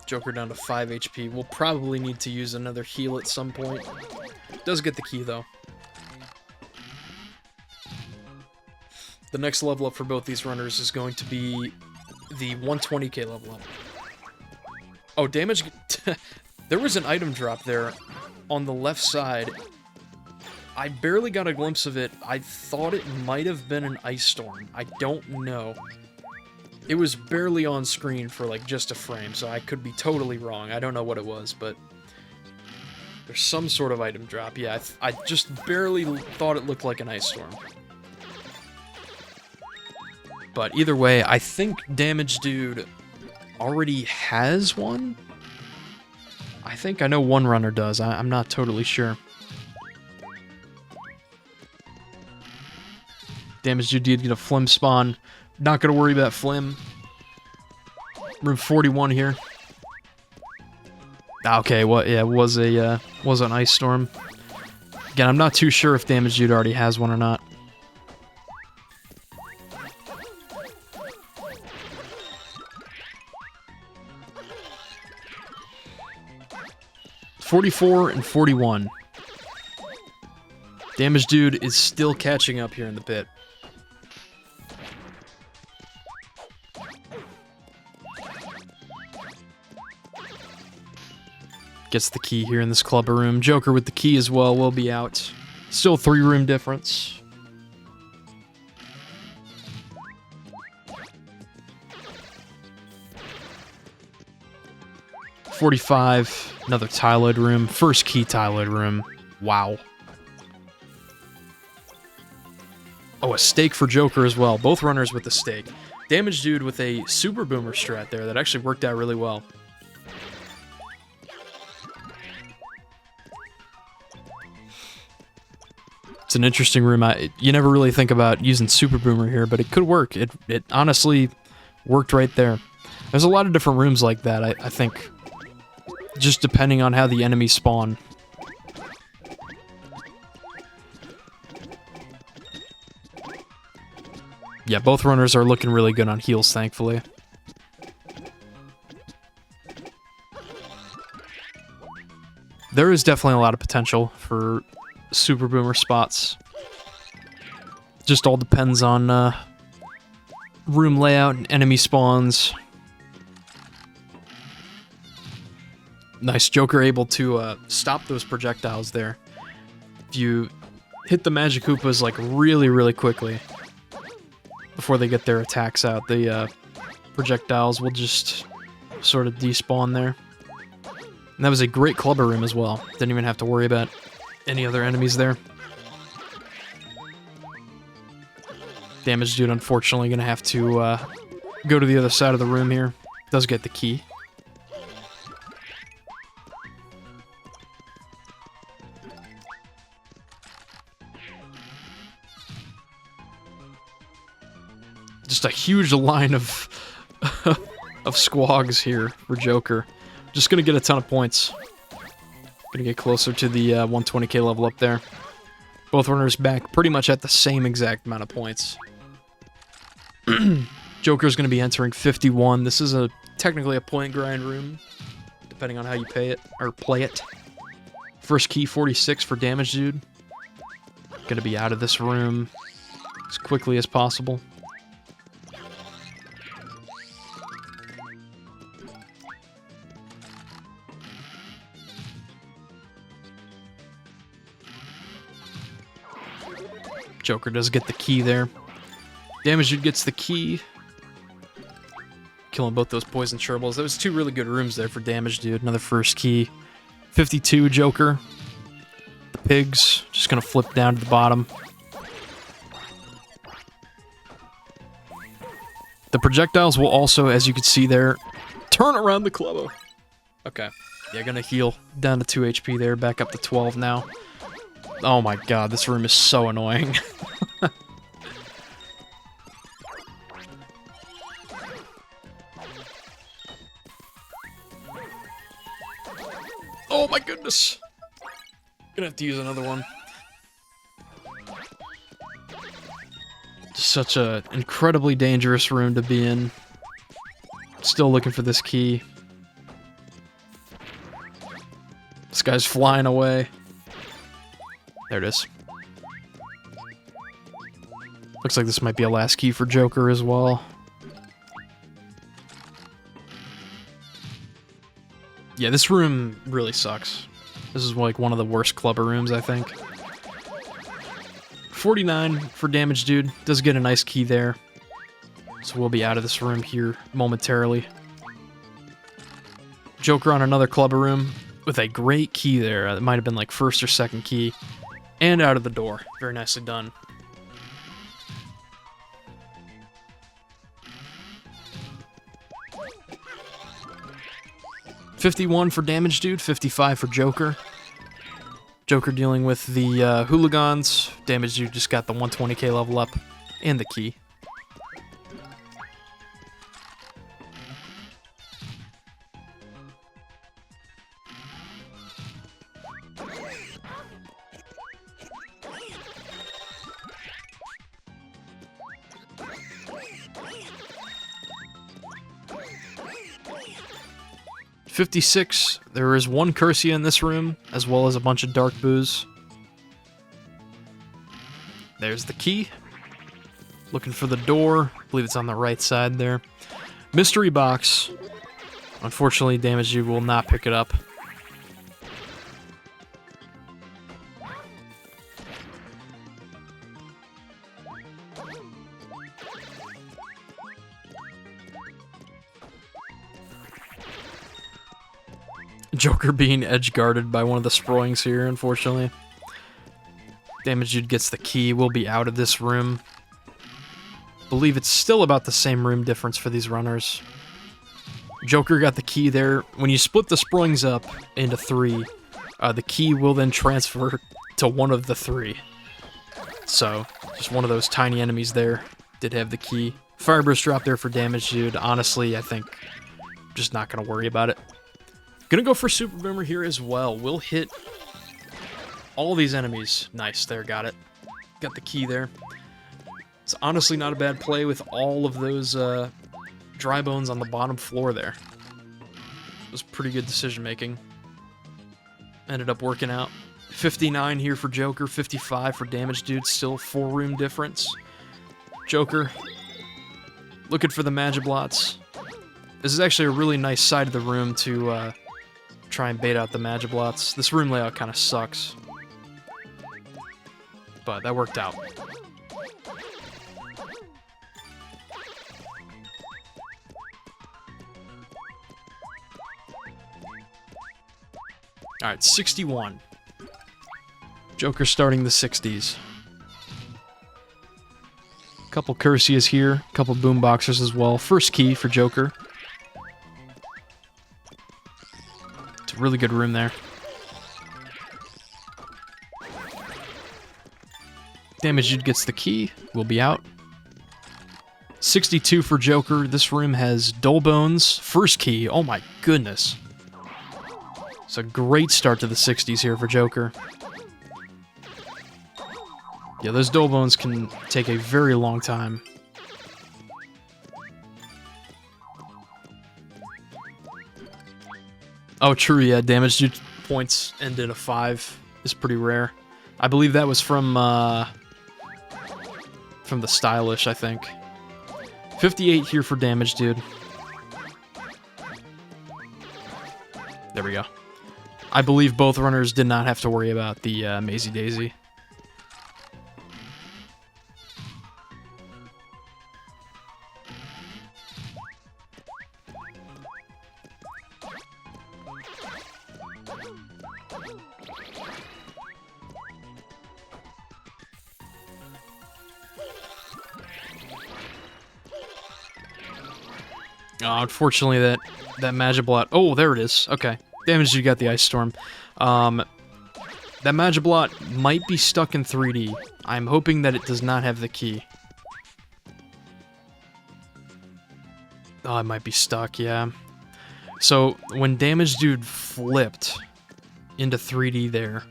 Joker down to 5 HP. We'll probably need to use another heal at some point. Does get the key, though. The next level up for both these runners is going to be the 120k level up. Oh, damage... There was an item drop there on the left side. I barely got a glimpse of it. I thought it might have been an ice storm. I don't know. It was barely on screen for like just a frame, so I could be totally wrong. I don't know what it was, but there's some sort of item drop. Yeah, I just barely thought it looked like an ice storm. But either way, I think Damage Dude already has one? I think I know one runner does. I'm not totally sure. Damage Dude did get a Flim spawn. Not gonna worry about Flim. Room 41 here. Okay, well, yeah, it was an ice storm. Again, I'm not too sure if Damage Dude already has one or not. .44 and 41. Damage Dude is still catching up here in the pit. Gets the key here in this clubber room. Joker with the key as well will be out. Still 3 room difference. .45, another Tyloid room. First key Tyloid room. Wow. Oh, a stake for Joker as well. Both runners with the stake. Damage Dude with a Super Boomer strat there that actually worked out really well. It's an interesting room. You never really think about using Super Boomer here, but it could work. It honestly worked right there. There's a lot of different rooms like that, I think. Just depending on how the enemies spawn. Yeah, both runners are looking really good on heals, thankfully. There is definitely a lot of potential for Super Boomer spots. Just all depends on room layout and enemy spawns. Nice. Joker able to stop those projectiles there. If you hit the Magic Koopas like really quickly before they get their attacks out, the projectiles will just sort of despawn there. And that was a great clubber room as well. Didn't even have to worry about any other enemies there. Damage Dude unfortunately gonna have to go to the other side of the room here. Does get the key. Just a huge line of of squags here for Joker. Just gonna get a ton of points. Gonna get closer to the 120k level up there. Both runners back pretty much at the same exact amount of points. Joker's gonna be entering 51. This is technically a point grind room, depending on how you pay it or play it. First key 46 for Damage Dude. Gonna be out of this room as quickly as possible. Joker does get the key there. Damage Dude gets the key. Killing both those poison Sherbles. That was 2 really good rooms there for Damage Dude. Another first key. 52 Joker. pigs. Just gonna flip down to the bottom. The projectiles will also, as you can see there, turn around the clubbo. Okay. Yeah, gonna heal. Down to 2 HP there, back up to 12 now. Oh my god, this room is so annoying. Oh my goodness! Gonna have to use another one. Such a incredibly dangerous room to be in. Still looking for this key. This guy's flying away. There it is. Looks like this might be a last key for Joker as well. Yeah, this room really sucks. This is like one of the worst clubber rooms, I think. 49 for damage, dude. Does get a nice key there. So we'll be out of this room here momentarily. Joker on another clubber room with a great key there. It might have been like first or second key. And out of the door. Very nicely done. $51 for damage, dude. 55 for Joker. Joker dealing with the hooligans. Damage dude just got the 120k level up. And the key. $56. There is one Cursia in this room, as well as a bunch of dark boos. There's the key. Looking for the door. I believe it's on the right side there. Mystery box. Unfortunately, damage dude will not pick it up. Joker being edge-guarded by one of the Sproings here, unfortunately. Damage dude gets the key. We'll be out of this room. Believe it's still about the same room difference for these runners. Joker got the key there. When you split the Sproings up into 3, the key will then transfer to one of the 3. So, just one of those tiny enemies there did have the key. Fireburst drop there for damage dude. Honestly, I think I'm just not going to worry about it. Gonna go for Super Boomer here as well. We'll hit all these enemies. Nice, there, got it. Got the key there. It's honestly not a bad play with all of those dry bones on the bottom floor there. It was pretty good decision making. Ended up working out. 59 here for Joker, 55 for damage dude. Still 4 room difference. Joker looking for the Magiblots. This is actually a really nice side of the room to try and bait out the Magiblots. This room layout kind of sucks. But that worked out. Alright, 61. Joker starting the 60s. Couple Cursias here, couple Boomboxers as well. First key for Joker. It's a really good room there. Damage dude gets the key. We'll be out. 62 for Joker. This room has Dull Bones. First key. Oh my goodness. It's a great start to the 60s here for Joker. Yeah, those Dull Bones can take a very long time. Oh, true, yeah. Damage dude points end in a 5 is pretty rare. I believe that was from the Stylish, I think. 58 here for damage dude. There we go. I believe both runners did not have to worry about the Maisie Daisy. Unfortunately, that Magiblot... Oh, there it is. Okay. Damage Dude got the Ice Storm. That Magiblot might be stuck in 3D. I'm hoping that it does not have the key. Oh, it might be stuck, yeah. So, when Damage Dude flipped into 3D there,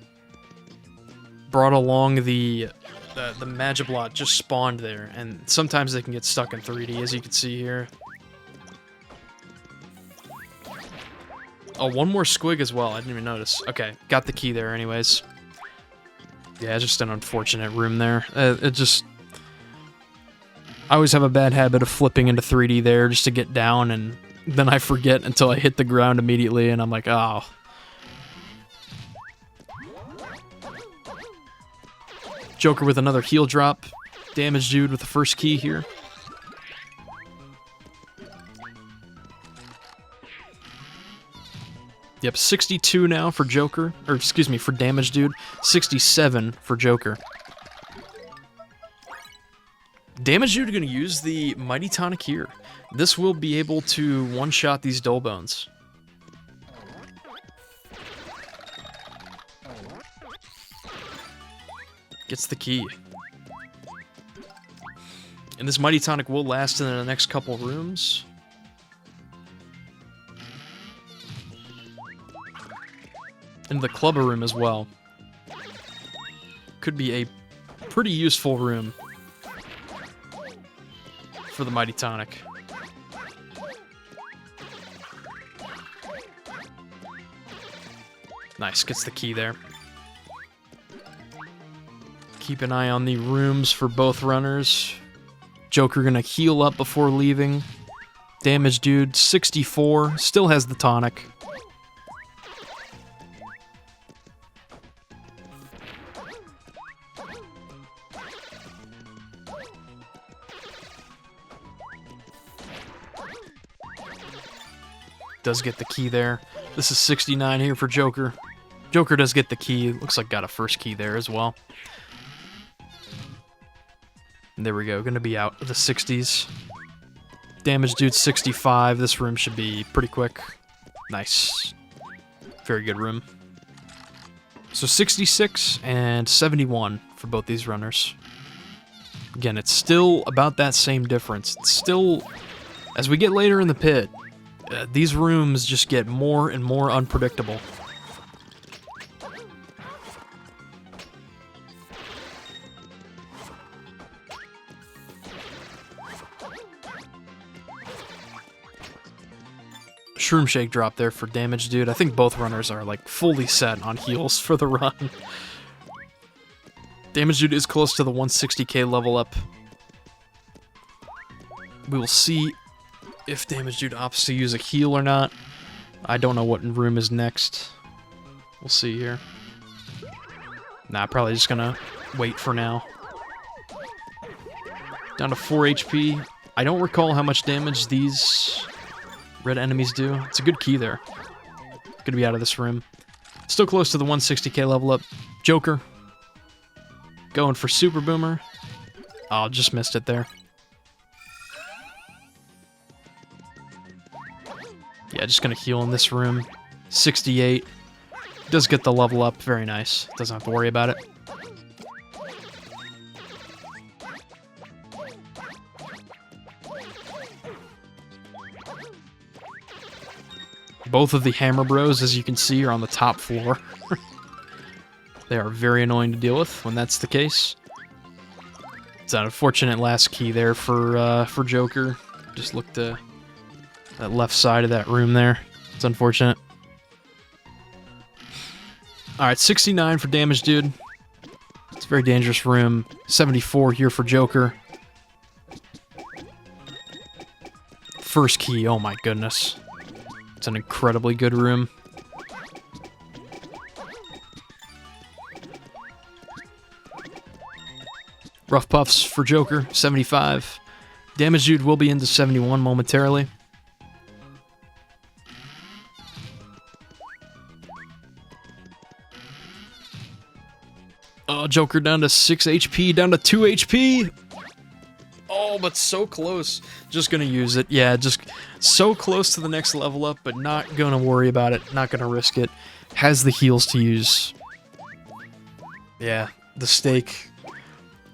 brought along the Magiblot just spawned there, and sometimes they can get stuck in 3D, as you can see here. Oh, one more squig as well, I didn't even notice. Okay, got the key there anyways. Yeah, just an unfortunate room there. It just... I always have a bad habit of flipping into 3D there just to get down, and then I forget until I hit the ground immediately, and I'm like, oh. Joker with another heal drop. Damage Dude with the first key here. Yep, 62 now for Joker. Or, excuse me, for Damage Dude. 67 for Joker. Damage Dude going to use the Mighty Tonic here. This will be able to one-shot these Dull Bones. Gets the key. And this Mighty Tonic will last in the next couple rooms. And the Clubber room as well. Could be a pretty useful room for the Mighty Tonic. Nice, gets the key there. Keep an eye on the rooms for both runners. Joker gonna heal up before leaving. Damage Dude, 64, still has the tonic. Does get the key there. This is 69 here for Joker. Joker does get the key. Looks like got a first key there as well. And there we go. Gonna be out of the 60s. Damage Dude 65. This room should be pretty quick. Nice. Very good room. So 66 and 71 for both these runners. Again, it's still about that same difference. It's still, as we get later in the pit, these rooms just get more and more unpredictable. Shroom Shake drop there for Damage Dude. I think both runners are like fully set on heals for the run. Damage Dude is close to the 160k level up. We will see if Damage Dude opts to use a heal or not. I don't know what room is next. We'll see here. Nah, probably just gonna wait for now. Down to 4 HP. I don't recall how much damage these red enemies do. It's a good key there. Gonna be out of this room. Still close to the 160k level up. Joker. Going for Super Boomer. Oh, just missed it there. Yeah, just gonna heal in this room. 68. Does get the level up. Very nice. Doesn't have to worry about it. Both of the Hammer Bros, as you can see, are on the top floor. They are very annoying to deal with when that's the case. It's an unfortunate last key there for Joker. Just look to that left side of that room there. It's unfortunate. Alright, 69 for Damage Dude. It's a very dangerous room. 74 here for Joker. First key, oh my goodness. It's an incredibly good room. Rough Puffs for Joker, 75. Damage Dude will be into 71 momentarily. Oh, Joker down to 6 HP, down to 2 HP. Oh, but so close. Just gonna use it. Yeah, just so close to the next level up, but not gonna worry about it. Not gonna risk it. Has the heals to use. Yeah, the stake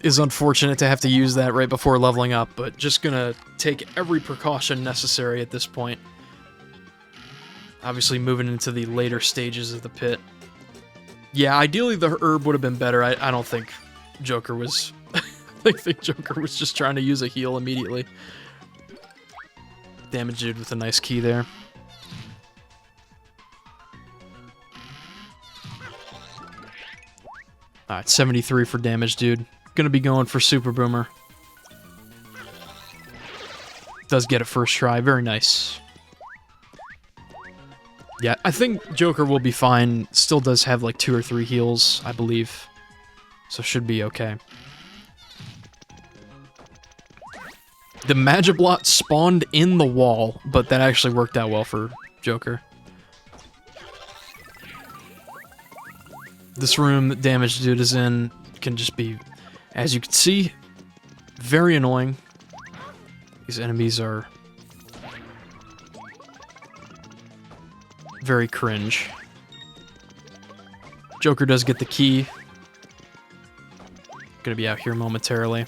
is unfortunate to have to use that right before leveling up, but just gonna take every precaution necessary at this point. Obviously moving into the later stages of the pit. Yeah, ideally the herb would have been better. I don't think Joker was... I think Joker was just trying to use a heal immediately. Damage Dude with a nice key there. Alright, 73 for Damage Dude. Gonna be going for Super Boomer. Does get it first try. Very nice. Yeah, I think Joker will be fine. Still does have like 2 or 3 heals, I believe. So should be okay. The Magiblot spawned in the wall, but that actually worked out well for Joker. This room that Damage Dude is in can just be, as you can see, very annoying. These enemies are very cringe. Joker does get the key. Gonna be out here momentarily.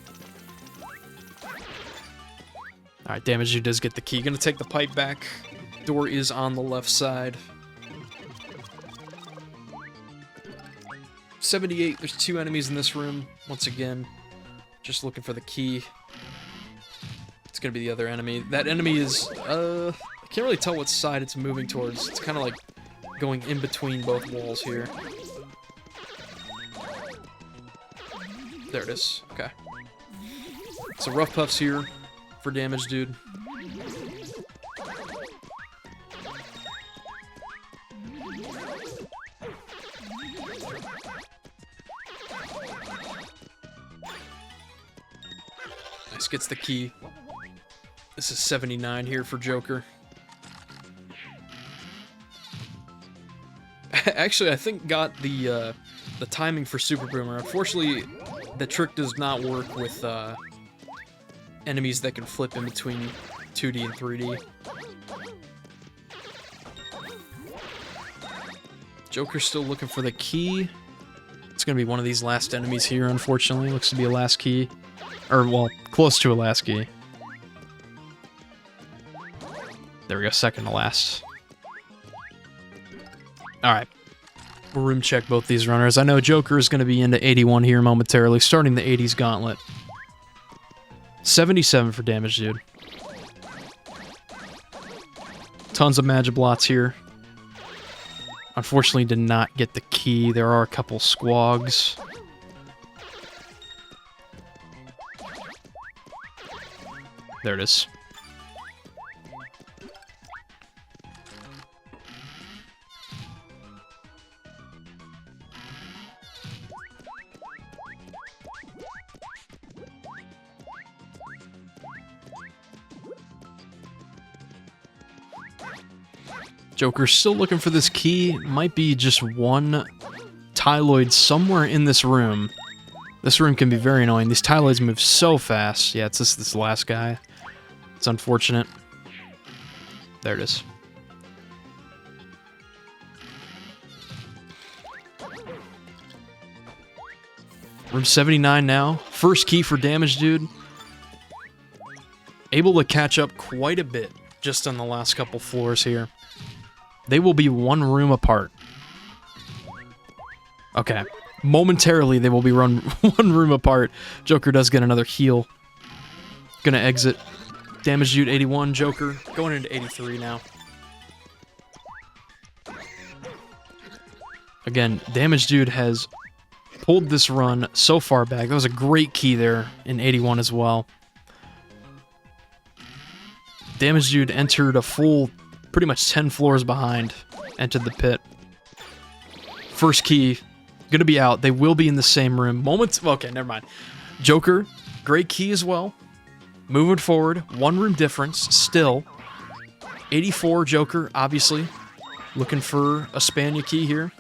Alright, Damage Dude does get the key. Gonna take the pipe back. Door is on the left side. 78, there's 2 enemies in this room. Once again, just looking for the key. It's gonna be the other enemy. That enemy is, I can't really tell what side it's moving towards. It's kind of like going in between both walls here. There it is. Okay. So Rough Puff's here for Damage Dude. Nice, gets the key. This is 79 here for Joker. Actually, I think got the timing for Super Boomer. Unfortunately, the trick does not work with enemies that can flip in between 2D and 3D. Joker's still looking for the key. It's gonna be one of these last enemies here, unfortunately. Looks to be a last key. Or, well, close to a last key. There we go, second to last. Alright. We'll room check both these runners. I know Joker is going to be into 81 here momentarily, starting the 80s gauntlet. 77 for Damage Dude. Tons of Magiblots here. Unfortunately did not get the key. There are a couple squogs. There it is. Joker's still looking for this key. Might be just one Tyloid somewhere in this room. This room can be very annoying. These Tyloids move so fast. Yeah, it's just this last guy. It's unfortunate. There it is. Room 79 now. First key for Damage Dude. Able to catch up quite a bit just on the last couple floors here. They will be one room apart. Okay. Momentarily, they will be one room apart. Joker does get another heal. Gonna exit. Damage Dude 81, Joker going into 83 now. Again, Damage Dude has pulled this run so far back. That was a great key there in 81 as well. Damage Dude entered a full, pretty much 10 floors behind, entered the pit. First key, gonna be out. They will be in the same room. Okay, never mind. Joker, great key as well. Moving forward, one room difference, still. 84, Joker, obviously. Looking for a Spania key here.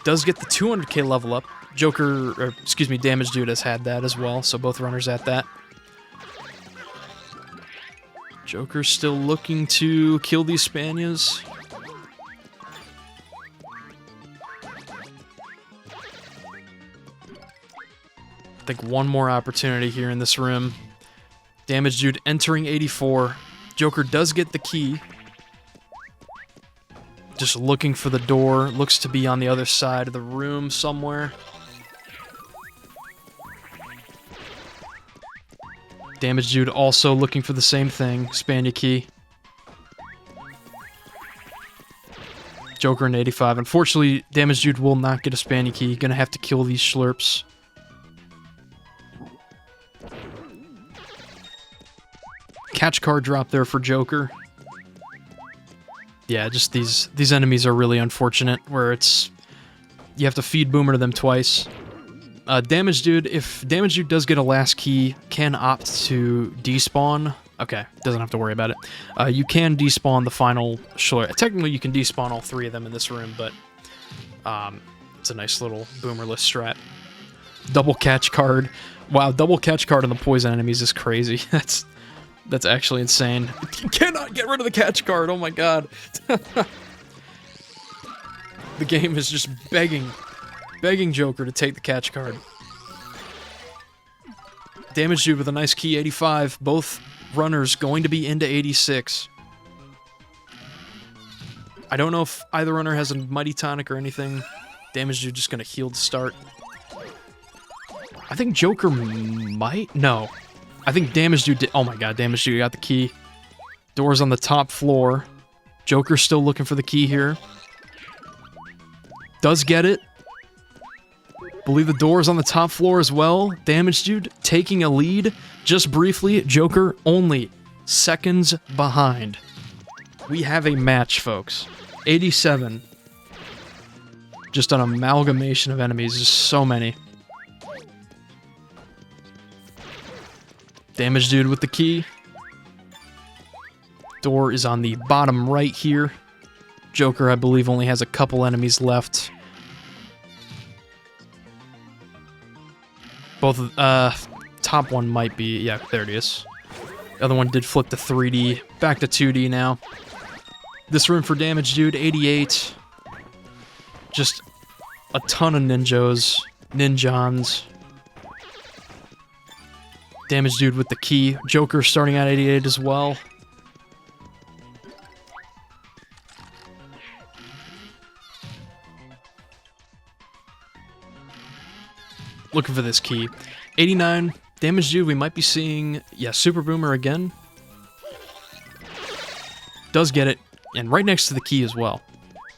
Does get the 200k level up. Joker, or excuse me, Damage Dude has had that as well, so both runners at that. Joker's still looking to kill these Spanias. I think one more opportunity here in this room. Damage Dude entering 84. Joker does get the key. Just looking for the door. Looks to be on the other side of the room somewhere. Damage Dude also looking for the same thing. Spania key. Joker in 85. Unfortunately, Damage Dude will not get a Spania key. Gonna have to kill these Schlurps. Catch card drop there for Joker. Yeah, just these enemies are really unfortunate, where it's... You have to feed Boomer to them twice. Damage Dude, if Damage Dude does get a last key, can opt to despawn. Okay, doesn't have to worry about it. You can despawn the final Schlurp. Technically, you can despawn all three of them in this room, but it's a nice little Boomerless strat. Double catch card. Wow, double catch card on the poison enemies is crazy. That's actually insane. You cannot get rid of the catch card, oh my god. The game is just begging Joker to take the catch card. Damage Dude with a nice key, 85. Both runners going to be into 86. I don't know if either runner has a Mighty Tonic or anything. Damage Dude just gonna heal to start. I think Joker might? No. I think Damage Dude did. Oh my god, Damage Dude got the key. Doors on the top floor. Joker's still looking for the key here. Does get it. Believe the door is on the top floor as well. Damage Dude taking a lead. Just briefly, Joker only seconds behind. We have a match, folks. 87. Just an amalgamation of enemies. There's so many. Damage Dude with the key. Door is on the bottom right here. Joker, I believe, only has a couple enemies left. Both of, top one might be, yeah, there it is. The other one did flip to 3D. Back to 2D now. This room for Damage Dude, 88. Just a ton of ninjos. Ninjons. Damage Dude with the key. Joker starting at 88 as well. Looking for this key. 89. Damage Dude, we might be seeing... Yeah, Super Boomer again. Does get it. And right next to the key as well.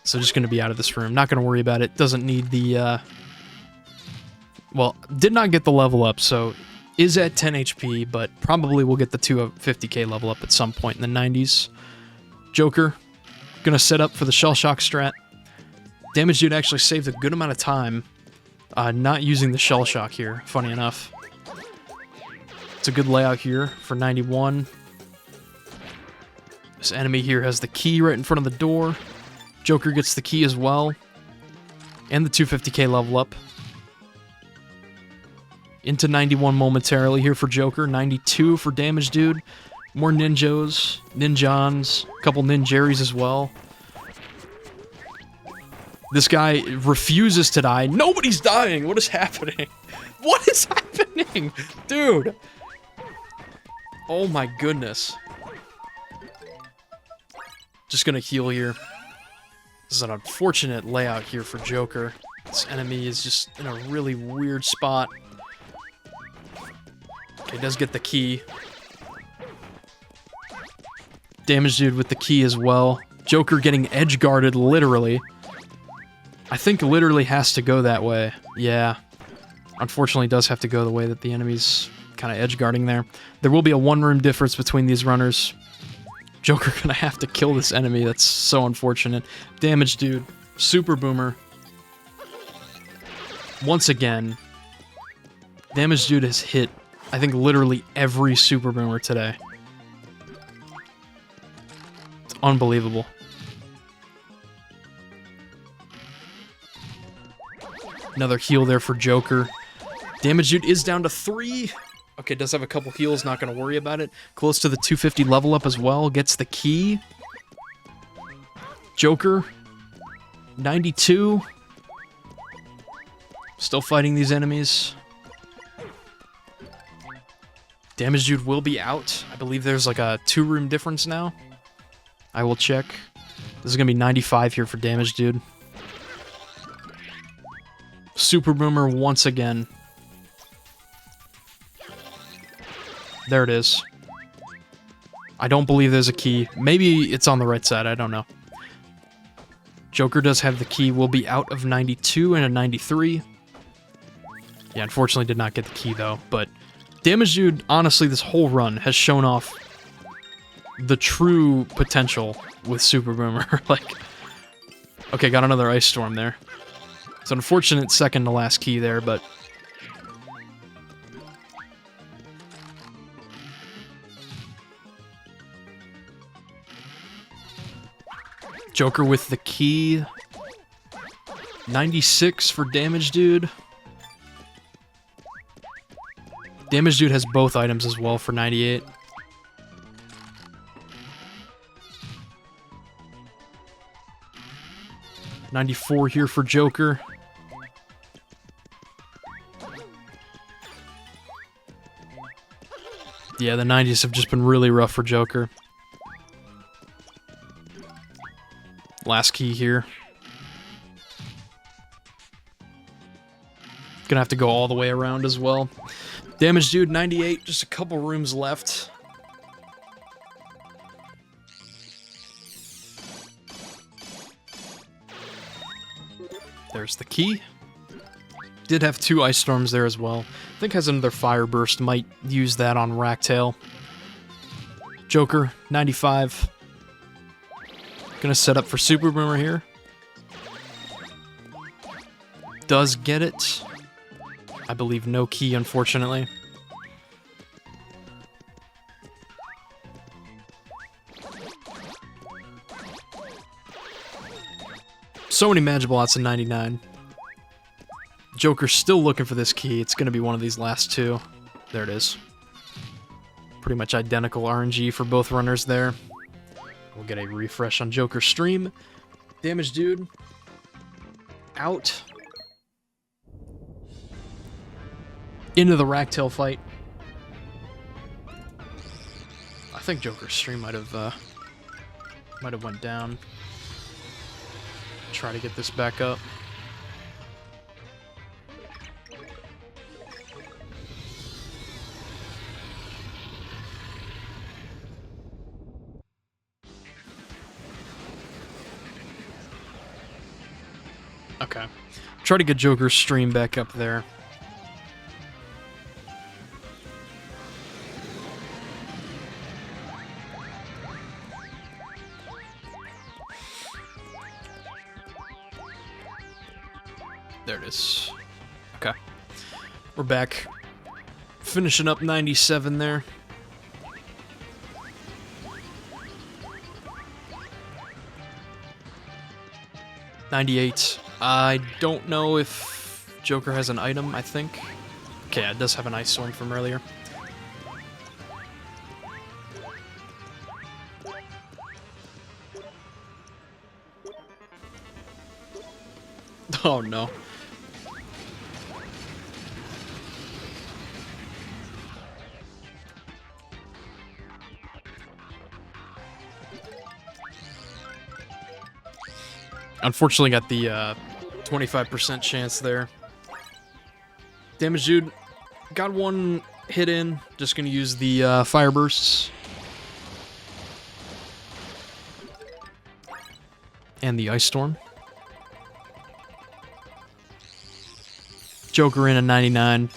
So just going to be out of this room. Not going to worry about it. Doesn't need the... Well, did not get the level up, so... Is at 10 HP, but probably will get the 250k level up at some point in the 90s. Joker, gonna set up for the Shell Shock strat. Damage Dude actually saved a good amount of time not using the Shell Shock here, funny enough. It's a good layout here for 91. This enemy here has the key right in front of the door. Joker gets the key as well. And the 250k level up. Into 91 momentarily here for Joker. 92 for Damage Dude. More ninjos, ninjons, a couple ninjeris as well. This guy refuses to die. Nobody's dying! What is happening? What is happening? Dude! Oh my goodness. Just gonna heal here. This is an unfortunate layout here for Joker. This enemy is just in a really weird spot. Okay, does get the key. Damage Dude with the key as well. Joker getting edge guarded, literally. I think literally has to go that way. Yeah. Unfortunately, does have to go the way that the enemy's kind of edge guarding there. There will be a one-room difference between these runners. Joker gonna have to kill this enemy. That's so unfortunate. Damage Dude. Super Boomer. Once again, Damage Dude has hit, I think, literally every Super Boomer today. It's unbelievable. Another heal there for Joker. Damage Dude is down to 3. Okay, does have a couple heals, not going to worry about it. Close to the 250 level up as well. Gets the key. Joker, 92. Still fighting these enemies. Damage Dude will be out. I believe there's like a 2-room difference now. I will check. This is going to be 95 here for Damage Dude. Super Boomer once again. There it is. I don't believe there's a key. Maybe it's on the right side. I don't know. Joker does have the key. Will be out of 92 and a 93. Yeah, unfortunately did not get the key, though. But Damage Dude, honestly, this whole run has shown off the true potential with Super Boomer. Like, okay, got another Ice Storm there. It's an unfortunate second to last key there, but... Joker with the key. 96 for Damage Dude. Damage Dude has both items as well for 98. $94 here for Joker. Yeah, the 90s have just been really rough for Joker. Last key here. Gonna have to go all the way around as well. Damage Dude, 98, just a couple rooms left. There's the key. Did have 2 Ice Storms there as well. I think has another Fire Burst, might use that on Racktail. Joker, 95. Gonna set up for Super Boomer here. Does get it. I believe no key, unfortunately. So many Magibots in 99. Joker's still looking for this key. It's gonna be one of these last 2. There it is. Pretty much identical RNG for both runners there. We'll get a refresh on Joker's stream. Damage Dude. Out. Into the Racktail fight. I think Joker's stream might have went down. Try to get this back up. Okay. Try to get Joker's stream back up there. There it is. Okay. We're back. Finishing up 97 there. $98. I don't know if Joker has an item, I think. Okay, it does have an Ice Storm from earlier. Oh no. Unfortunately got the 25% chance there. Damage Dude got one hit in. Just gonna use the Fire Bursts. And the Ice Storm. Joker in a 99.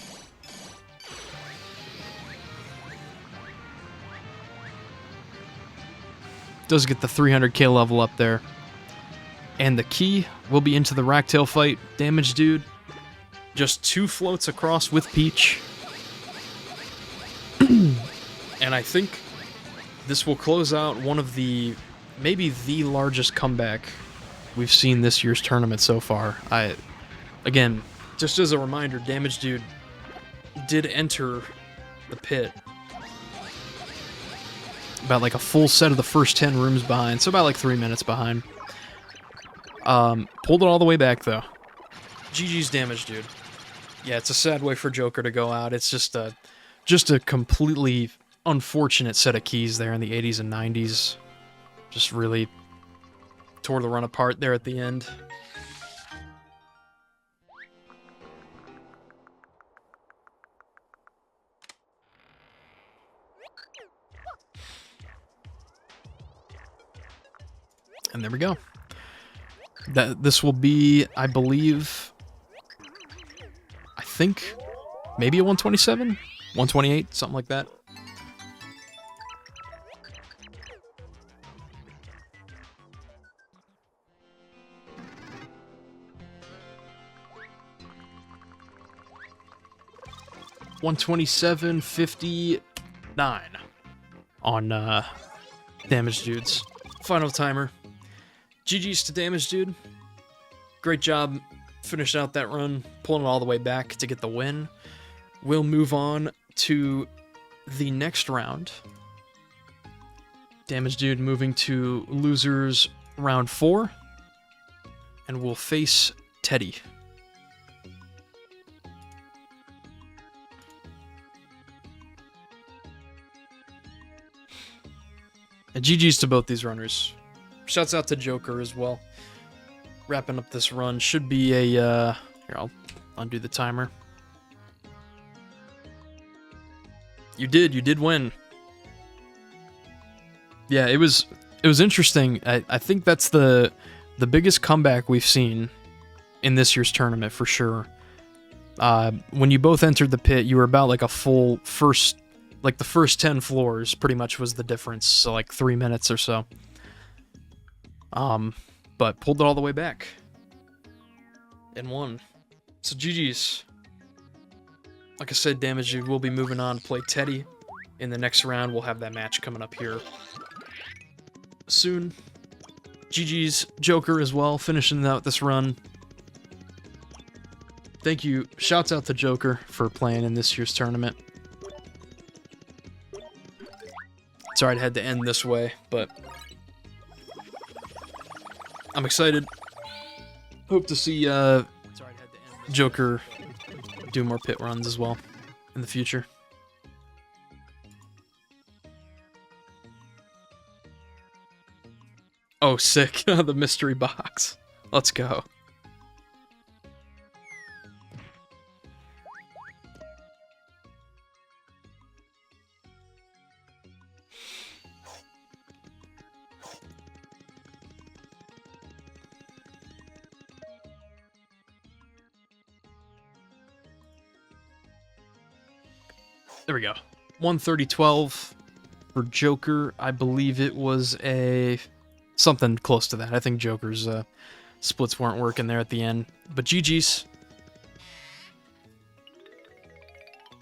Does get the 300k level up there. And the key will be into the Racktail fight. Damage Dude. Just 2 floats across with Peach. And I think this will close out one of the, maybe the largest comeback we've seen this year's tournament so far. Again, Just as a reminder, Damage Dude did enter the pit about like a full set of the first 10 rooms behind, so about like 3 minutes behind. Pulled it all the way back though. GG's Damage Dude. Yeah, it's a sad way for Joker to go out. It's just a completely unfortunate set of keys there in the 80s and 90s. Just really tore the run apart there at the end. And there we go. This will be, I believe, I think, maybe a 127? 128? Something like that. $127.59 on Damage Dude's final timer. GG's to Damage Dude. Great job finishing out that run, pulling it all the way back to get the win. We'll move on to the next round. Damage Dude moving to losers round 4. And we'll face Teddy. And GG's to both these runners. Shouts out to Joker as well. Wrapping up this run. Should be a, here, I'll undo the timer. You did win. Yeah, it was interesting. I think that's the biggest comeback we've seen in this year's tournament for sure. When you both entered the pit, you were about like a full first, like the first 10 floors pretty much was the difference, so like 3 minutes or so. But pulled it all the way back and won. So GG's. Like I said, Damage Dude will be moving on to play Teddy in the next round. We'll have that match coming up here soon. GG's Joker as well, finishing out this run. Thank you. Shouts out to Joker for playing in this year's tournament. Sorry it had to end this way, but I'm excited. Hope to see Joker do more pit runs as well in the future. Oh, sick. The mystery box. Let's go. There we go. 130.12 for Joker. I believe it was a something close to that. I think Joker's splits weren't working there at the end. But GG's.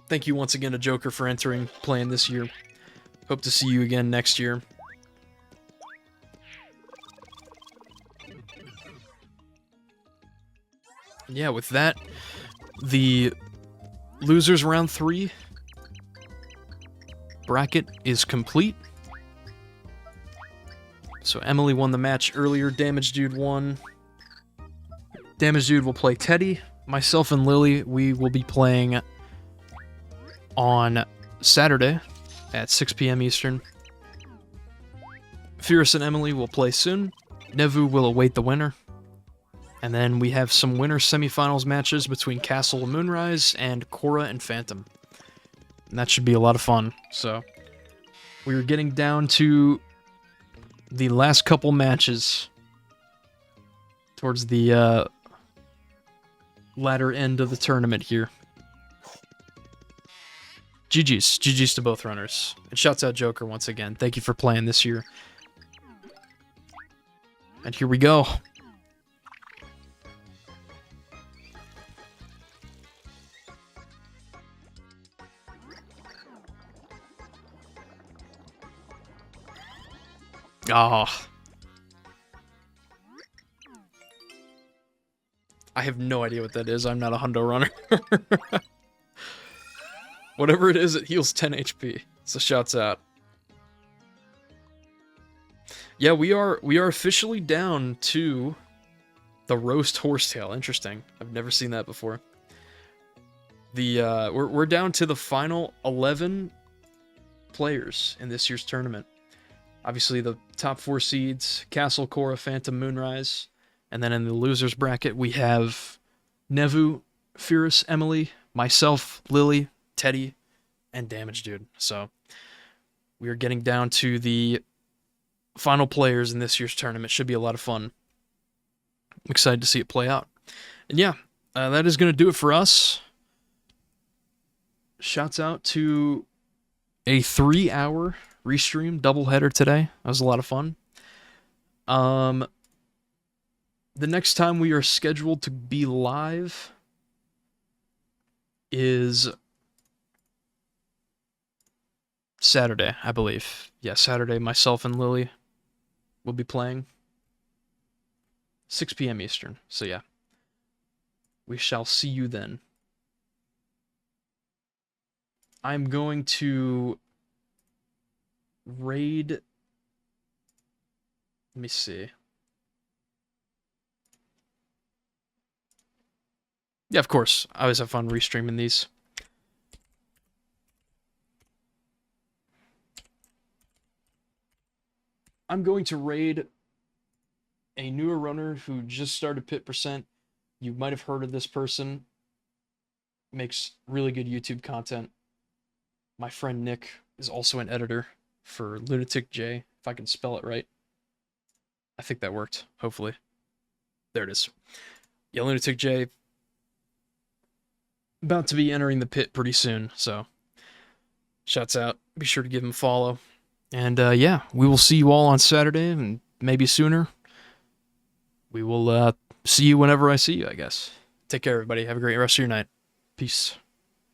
Thank you once again to Joker for playing this year. Hope to see you again next year. Yeah, with that, the losers round 3 bracket is complete. So Emily won the match earlier. Damage Dude won. Damage Dude will play Teddy. Myself and Lily, we will be playing on Saturday at 6 p.m. Eastern. Fierce and Emily will play soon. Nevu will await the winner. And then we have some winner semifinals matches between Castle and Moonrise and Cora and Phantom. And that should be a lot of fun. So we are getting down to the last couple matches towards the latter end of the tournament here. GG's. GG's to both runners. And shouts out Joker once again. Thank you for playing this year. And here we go. Oh. I have no idea what that is. I'm not a hundo runner. Whatever it is, it heals 10 HP. So shouts out. Yeah, we are officially down to the roast horsetail. Interesting. I've never seen that before. We're down to the final 11 players in this year's tournament. Obviously, the top 4 seeds: Castle, Cora, Phantom, Moonrise. And then in the losers bracket, we have Nevu, Fierce, Emily, myself, Lily, Teddy, and Damage Dude. So we are getting down to the final players in this year's tournament. Should be a lot of fun. I'm excited to see it play out. And yeah, that is going to do it for us. Shouts out to a 3-hour restream doubleheader today. That was a lot of fun. The next time we are scheduled to be live is Saturday, I believe. Yeah, Saturday, myself and Lily will be playing. 6 p.m. Eastern. So yeah, we shall see you then. I'm going to raid... Let me see. Yeah, of course. I always have fun restreaming these. I'm going to raid a newer runner who just started Pit Percent. You might have heard of this person. Makes really good YouTube content. My friend Nick is also an editor for Lunatic J, if I can spell it right. I think that worked, hopefully. There it is. Yeah, Lunatic J, about to be entering the pit pretty soon, so shouts out. Be sure to give him a follow. And yeah, we will see you all on Saturday, and maybe sooner. We will see you whenever I see you, I guess. Take care, everybody. Have a great rest of your night. Peace.